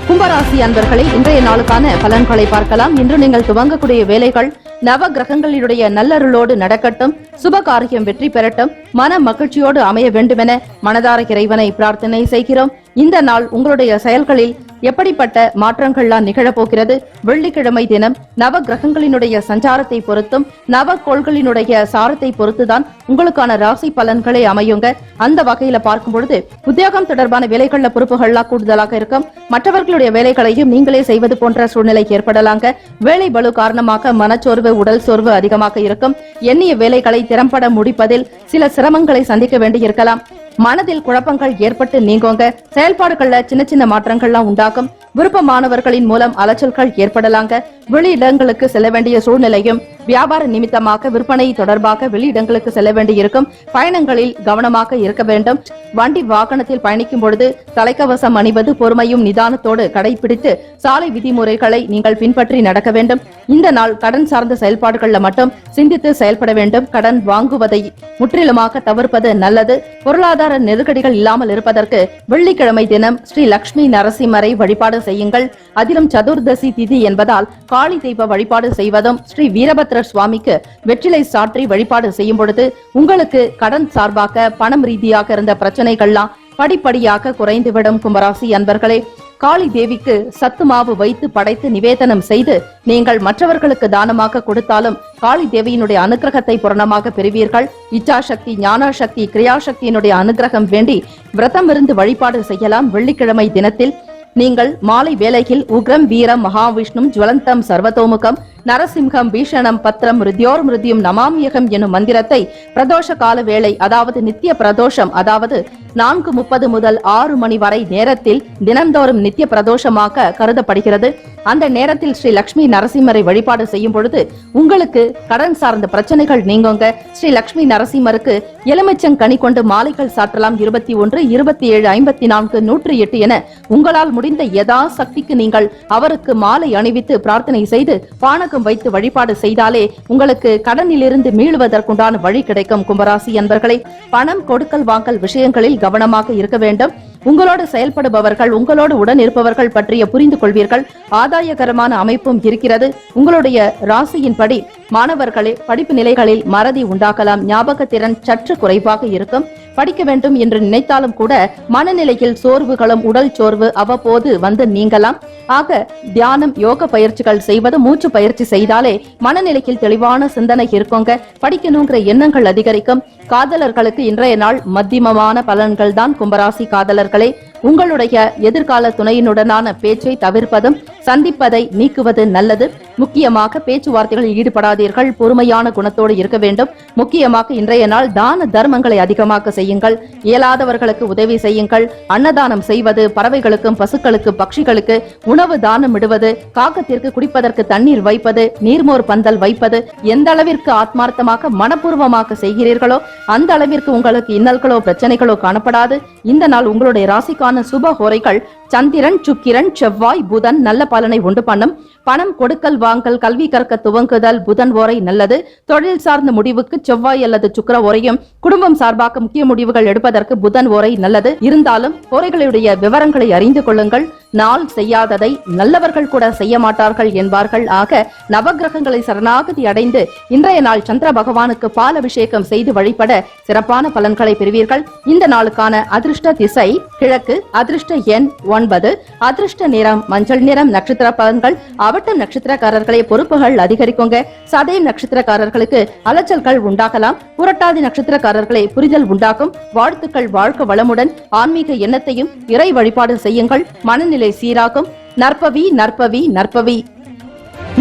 கும்பராசி அன்பர்களை, இன்றைய நாளுக்கான பலன்களை பார்க்கலாம். இன்று நீங்கள் துவங்கக்கூடிய வேலைகள் நவ கிரகங்களினுடைய நல்லருளோடு நடக்கட்டும். சுப காரியம் வெற்றி பெறட்டும். மன மகிழ்ச்சியோடு அமைய வேண்டுமென மனதார இறைவனை பிரார்த்தனை செய்கிறோம். இந்த நாள் உங்களுடைய செயல்களில் எப்படிப்பட்ட மாற்றங்கள்லாம் நிகழப்போகிறது? வெள்ளிக்கிழமை தினம் நவ கிரகங்களினுடைய சஞ்சாரத்தை பொறுத்தும் நவக்கோள்களினுடைய சாரத்தை பொறுத்துதான் உங்களுக்கான ராசி பலன்களை அமையுங்க. அந்த வகையில பார்க்கும் பொழுது உத்தியோகம் தொடர்பான வேலைகள்ல பொறுப்புகள்லாம் கூடுதலாக இருக்கும். மற்றவர்களுடைய வேலைகளையும் நீங்களே செய்வது போன்ற சூழ்நிலை ஏற்படலாங்க. வேலை பளு காரணமாக மனச்சோர்வு, உடல் சோர்வு அதிகமாக இருக்கும். எண்ணிய வேலைகளை திறம்பட முடிப்பதில் சில சிரமங்களை சந்திக்க வேண்டியிருக்கலாம். மனதில் குழப்பங்கள் ஏற்பட்டு நீங்குங்க. செயல்பாடுகள்ல சின்ன சின்ன மாற்றங்கள்லாம் உண்டாகும். விருப்பமானவர்களின் மூலம் அலைச்சல்கள் ஏற்படலாங்க. வெளியிடங்களுக்கு செல்ல வேண்டிய சூழ்நிலையும், வியாபார நிமித்தமாக விற்பனை தொடர்பாக வெளியிடங்களுக்கு செல்ல வேண்டியிருக்கும். பயணங்களில் கவனமாக இருக்க வேண்டும். வண்டி வாகனத்தில் பயணிக்கும் பொழுது தலைக்கவசம் அணிவது, பொறுமையும் நிதானத்தோடு கடைபிடித்து சாலை விதிமுறைகளை நீங்கள் பின்பற்றி நடக்க வேண்டும். இந்த நாள் கடன் சார்ந்த செயல்பாடுகள்ல மட்டும் சிந்தித்து செயல்பட வேண்டும். கடன் வாங்குவதை முற்றிலுமாக தவிர்ப்பது நல்லது. பொருளாதார நெருக்கடிகள் இல்லாமல் இருப்பதற்கு வெள்ளிக்கிழமை தினம் ஸ்ரீ லட்சுமி நரசிம்மரை வழிபாடு செய்யுங்கள். அதிலும் சதுர்தசி திதி என்பதால் காளி தெய்வ வழிபாடு செய்வதும், ஸ்ரீ வீரபத்ர சுவாமிக்கு வெற்றிலை சாற்றி வழிபாடு செய்யும் பொழுது உங்களுக்கு கடன் சார்பாக பணம் ரீதியாக இருந்த பிரச்சனைகள்லாம் படிப்படியாக குறைந்துவிடும். கும்பராசி அன்பர்களே, காளி தேவிக்கு சத்து மாவு வைத்து படைத்து நிவேதனம் செய்து நீங்கள் மற்றவர்களுக்கு தானமாக கொடுத்தாலும் காளி தேவியினுடைய அனுகிரகத்தை பூரணமாக பெறுவீர்கள். இச்சாசக்தி, ஞானாசக்தி, கிரியாசக்தியினுடைய அனுகிரகம் வேண்டி விரதம் இருந்து வழிபாடு செய்யலாம். வெள்ளிக்கிழமை தினத்தில் நீங்கள் மாலை வேளையில் உக்ரம் வீரம் மகாவிஷ்ணும் ஜுவலந்தம் சர்வதோமுகம் நரசிம்ஹம் பீஷணம் பத்திரம் மிருத்யோர் மிருத்யும் நமாமியகம் எனும் மந்திரத்தை பிரதோஷ கால வேளை, அதாவது நித்திய பிரதோஷம், அதாவது 4:30 முதல் 6 மணி வரை நேரத்தில் தினந்தோறும் நித்திய பிரதோஷமாக கருதப்படுகிறது. அந்த நேரத்தில் ஸ்ரீ லட்சுமி நரசிம்மரை வழிபாடு செய்யும் பொழுது உங்களுக்கு கடன் சார்ந்த பிரச்சனைகள் நீங்குங்க. ஸ்ரீ லட்சுமி நரசிம்மருக்கு எலுமிச்சங்கனி கொண்டு மாலைகள் சாற்றலாம். 21, 27, 54, 108 என உங்களால் முடிந்த யதா சக்திக்கு நீங்கள் அவருக்கு மாலை அணிவித்து பிரார்த்தனை செய்து பானகம் வைத்து வழிபாடு செய்தாலே உங்களுக்கு கடனிலிருந்து மீளுவதற்குண்டான வழி கிடைக்கும். கும்பராசி அன்பர்களே, பணம் கொடுக்கல் வாங்கல் விஷயங்களில் கவனமாக இருக்க வேண்டும். உங்களோடு செயல்படுபவர்கள், உங்களோடு உடன் இருப்பவர்கள் பற்றிய புரிந்து கொள்வீர்கள். ஆதாயகரமான அமைப்பும் இருக்கிறது. உங்களுடைய ராசியின்படி மாணவர்களே படிப்பு நிலைகளில் மறதி உண்டாகலாம். ஞாபகத்திறன் சற்று குறைவாக இருக்கும். படிக்க வேண்டும் என்று நினைத்தாலும் கூட மனநிலையில் சோர்வுகளும் உடல் சோர்வு அவ்வப்போது வந்து நீங்கலாம். ஆக தியானம், யோக பயிற்சிகள் செய்வது, மூச்சு பயிற்சி செய்தாலே மனநிலையில் தெளிவான சிந்தனை இருக்குங்க. படிக்கணுங்கிற எண்ணங்கள் அதிகரிக்கும். காதலர்களுக்கு இன்றைய நாள் மத்தியமமான பலன்கள் தான். கும்பராசி காதலர்களே, உங்களுடைய எதிர்கால துணையினுடனான பேச்சை தவிர்ப்பதும் சந்திப்பதை நீக்குவது நல்லது. முக்கியமாக பேச்சுவார்த்தைகளில் ஈடுபடாதீர்கள். பொறுமையான குணத்தோடு இருக்க வேண்டும். முக்கியமாக இன்றைய நாள் தான தர்மங்களை அதிகமாக செய்யுங்கள். இயலாதவர்களுக்கு உதவி செய்யுங்கள். அன்னதானம் செய்வது, பறவைகளுக்கும் பசுக்களுக்கு பட்சிகளுக்கு உணவு தானம் இடுவது, காக்கத்திற்கு குடிப்பதற்கு தண்ணீர் வைப்பது, நீர்மோர் பந்தல் வைப்பது எந்த அளவிற்கு ஆத்மார்த்தமாக மனப்பூர்வமாக செய்கிறீர்களோ அந்த அளவிற்கு உங்களுக்கு இன்னல்களோ பிரச்சனைகளோ காணப்படாது. இந்த நாள் உங்களுடைய ராசிக்கான சுப ஹோரைகள் சந்திரன், சுக்கிரன், செவ்வாய், புதன் நல்ல பலனை உண்டு பண்ணும். பணம் கொடுக்கல் வாங்கல், கல்வி கற்க துவங்குதல் புதன் ஓரை நல்லது. தொழில் சார்ந்த முடிவுக்கு செவ்வாய் அல்லது சுக்கிர ஓரையும், குடும்பம் சார்பாக முக்கிய முடிவுகள் எடுப்பதற்கு புதன் ஓரை நல்லது. இருந்தாலும் ஓரைகளுடைய விவரங்களை அறிந்து கொள்ளுங்கள். நாள் செய்யாததை நல்லவர்கள் கூட செய்ய மாட்டார்கள் என்பார்கள். ஆக நவகிரகங்களை சரணாகதி அடைந்து இன்றைய நாள் சந்திர பகவானுக்கு பால் அபிஷேகம் செய்து வழிபட சிறப்பான பலன்களை பெறுவீர்கள். இந்த நாளுக்கான அதிர்ஷ்ட திசை கிழக்கு, அதிர்ஷ்ட எண் 9, அதிர்ஷ்ட நிறம் மஞ்சள் நிறம். நட்சத்திர பலன்கள் அவட்ட நட்சத்திரக்காரர்களே பொறுப்புகள் அதிகரிக்குங்க. சதயம் நட்சத்திரக்காரர்களுக்கு அலைச்சல்கள் உண்டாகலாம். புரட்டாதி நட்சத்திரக்காரர்களே புரிதல் உண்டாகும். வாழ்த்துக்கள். வாழ்க்கை வளமுடன் ஆன்மீக எண்ணத்தையும் இறை வழிபாடு செய்யுங்கள். மனநிலை சீராகும். நற்பவி நற்பவி நற்பவி.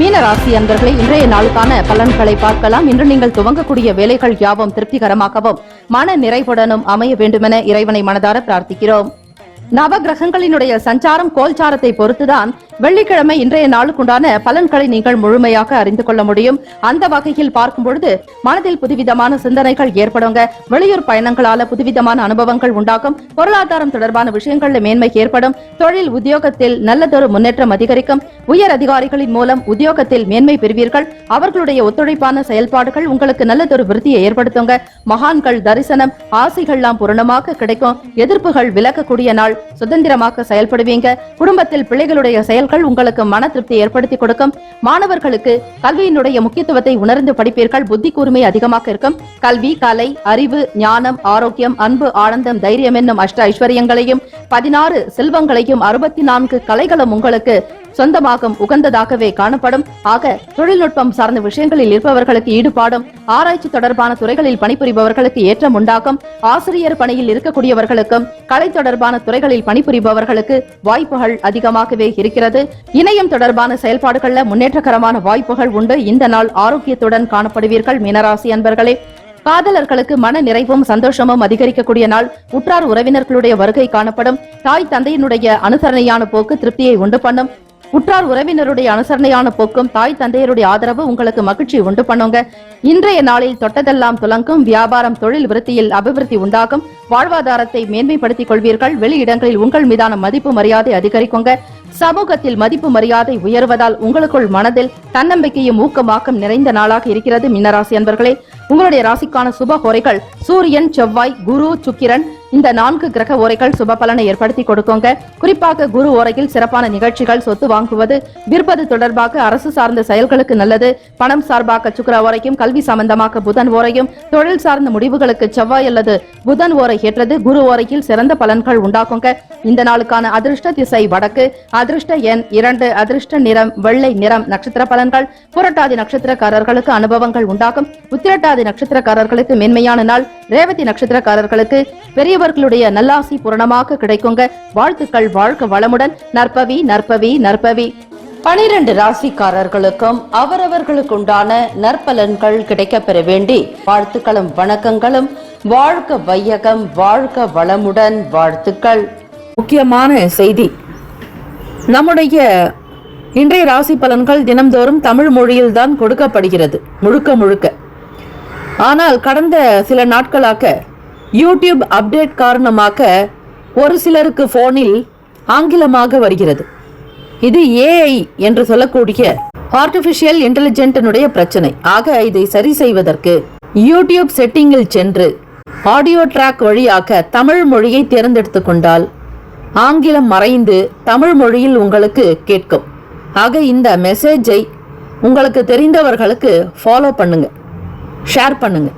மீனராசி அன்பர்களே, இன்றைய நாளுக்கான பலன்களை பார்க்கலாம். இன்று நீங்கள் துவங்கக்கூடிய வேலைகள் யாவும் திருப்திகரமாகவும் மன நிறைவுடனும் அமைய வேண்டுமென இறைவனை மனதார பிரார்த்திக்கிறோம். நவகிரகங்களினுடைய சஞ்சாரம் கோல்சாரத்தை பொறுத்துதான் வெள்ளிக்கிழமை இன்றைய நாளுக்குண்டான பலன்களை நீங்கள் முழுமையாக அறிந்து கொள்ள முடியும். அந்த வகையில் பார்க்கும் பொழுது மனதில் புதுவிதமான சிந்தனைகள் ஏற்படுங்க. வெளியூர் பயணங்களால புதுவிதமான அனுபவங்கள் உண்டாகும். பொருளாதாரம் தொடர்பான விஷயங்களில் மேன்மை ஏற்படும். தொழில் உத்தியோகத்தில் நல்லதொரு முன்னேற்றம் அதிகரிக்கும். உயர் அதிகாரிகளின் மூலம் உத்தியோகத்தில் மேன்மை பெறுவீர்கள். அவர்களுடைய ஒத்துழைப்பான செயல்பாடுகள் உங்களுக்கு நல்லதொரு விருத்தியை ஏற்படுத்துங்க. மகான்கள் தரிசனம், ஆசைகள்லாம் பூரணமாக கிடைக்கும். எதிர்ப்புகள் விலகக்கூடிய நாள். சுதந்திரமாக செயல்படுவீங்க. குடும்பத்தில் பிள்ளைகளுடைய செயல்கள் உங்களுக்கு மன திருப்தி ஏற்படுத்தி கொடுக்கும். மாணவர்களுக்கு கல்வியினுடைய முக்கியத்துவத்தை உணர்ந்து படிப்பீர்கள். புத்தி கூர்மை அதிகமாக இருக்கும். கல்வி, கலை, அறிவு, ஞானம், ஆரோக்கியம், அன்பு, ஆனந்தம், தைரியம் என்னும் அஷ்ட ஐஸ்வர்யங்களையும் 16 செல்வங்களையும் 64 கலைகளும் உங்களுக்கு சொந்தமாகும் உகந்ததாகவே காணப்படும். ஆக தொழில்நுட்பம் சார்ந்த விஷயங்களில் இருப்பவர்களுக்கு ஈடுபாடும், ஆராய்ச்சி தொடர்பான துறைகளில் பணிபுரிபவர்களுக்கு ஏற்றம் உண்டாகும். ஆசிரியர் பணியில் இருக்கக்கூடியவர்களுக்கும் கலை தொடர்பான துறைகளில் பணிபுரிபவர்களுக்கு வாய்ப்புகள் அதிகமாகவே இருக்கிறது. இணையம் தொடர்பான செயல்பாடுகளில் முன்னேற்றகரமான வாய்ப்புகள் உண்டு. இந்த நாள் ஆரோக்கியத்துடன் காணப்படுவீர்கள். மீனராசி அன்பர்களே, காதலர்களுக்கு மன நிறைவும் சந்தோஷமும் அதிகரிக்கக்கூடிய நாள். உற்றார் உறவினர்களுடைய வருகை காணப்படும். தாய் தந்தையினுடைய அனுசரணையான போக்கு திருப்தியை உண்டு பண்ணும். உற்றார் உறவினருடைய அனுசரணையான போக்கும் தாய் தந்தையருடைய ஆதரவு உங்களுக்கு மகிழ்ச்சி உண்டு பண்ணுங்க. இன்றைய நாளில் தொட்டதெல்லாம் துலங்கும். வியாபாரம், தொழில் விருத்தியில் அபிவிருத்தி உண்டாகும். வாழ்வாதாரத்தை மேன்மைப்படுத்திக் கொள்வீர்கள். வெளியிடங்களில் உங்கள் மீதான மதிப்பு மரியாதை அதிகரிக்குங்க. சமூகத்தில் மதிப்பு மரியாதை உயர்வதால் உங்களுக்குள் மனதில் தன்னம்பிக்கையும் ஊக்கமாக்கம் நிறைந்த நாளாக இருக்கிறது. மீனராசி அன்பர்களே, உங்களுடைய ராசிக்கான சுப ஹோரைகள் சூரியன், செவ்வாய், குரு, சுக்கிரன் இந்த 4 கிரக ஓரைகள் சுப பலனை ஏற்படுத்தி கொடுக்குங்க. குறிப்பாக குரு ஓரையில் சிறப்பான நிகழ்ச்சிகள், சொத்து வாங்குவது, விற்பது தொடர்பாக அரசு சார்ந்த செயல்களுக்கு நல்லது. பணம் சார்பாக சுக்கிர ஓரையும், கல்வி சம்பந்தமாக புதன் ஓரையும், தொழில் சார்ந்த முடிவுகளுக்கு செவ்வாய் அல்லது புதன் ஓரை ஏற்றது. குரு ஓரையில் சிறந்த பலன்கள் உண்டாக்குங்க. இந்த நாளுக்கான அதிர்ஷ்ட திசை வடக்கு, அதிர்ஷ்ட எண் 2, அதிர்ஷ்ட நிறம் வெள்ளை நிறம். நட்சத்திர பலன்கள்: புரட்டாதி நட்சத்திரக்காரர்களுக்கு அனுபவங்கள் உண்டாகும். உத்திரட்டாதி நட்சத்திரக்காரர்களுக்கு மேன்மையான நாள். ரேவதி நட்சத்திரக்காரர்களுக்கு பெரியவர்களுடைய நல்லாசி பூரணமாக கிடைக்குங்க. வாழ்த்துக்கள். வாழ்க வளமுடன். நற்பவி நற்பவி நற்பவி. 12 ராசிக்காரர்களுக்கும் அவரவர்களுக்கு உண்டான நற்பலன்கள் கிடைக்கப்பெற வேண்டி வாழ்த்துக்களும் வணக்கங்களும். வாழ்க வையகம், வாழ்க வளமுடன். வாழ்த்துக்கள். முக்கியமான செய்தி: நம்முடைய இன்றைய ராசி பலன்கள் தினம்தோறும் தமிழ் மொழியில்தான் கொடுக்கப்படுகிறது, முழுக்க. ஆனால் கடந்த சில நாட்களாக யூடியூப் அப்டேட் காரணமாக ஒரு சிலருக்கு போனில் ஆங்கிலமாக வருகிறது. இது ஏஐ என்று சொல்லக்கூடிய ஆர்டிபிஷியல் இன்டெலிஜென்டினுடைய பிரச்சனை. ஆக இதை சரி செய்வதற்கு யூடியூப் செட்டிங்கில் சென்று ஆடியோ ட்ராக் வழியாக தமிழ் மொழியை தேர்ந்தெடுத்துக் கொண்டால் ஆங்கிலம் மறைந்து தமிழ் மொழியில் உங்களுக்கு கேட்கும். ஆக இந்த மெசேஜை உங்களுக்கு தெரிந்தவர்களுக்கு ஃபாலோ பண்ணுங்க, ஷேர் பண்ணுங்க.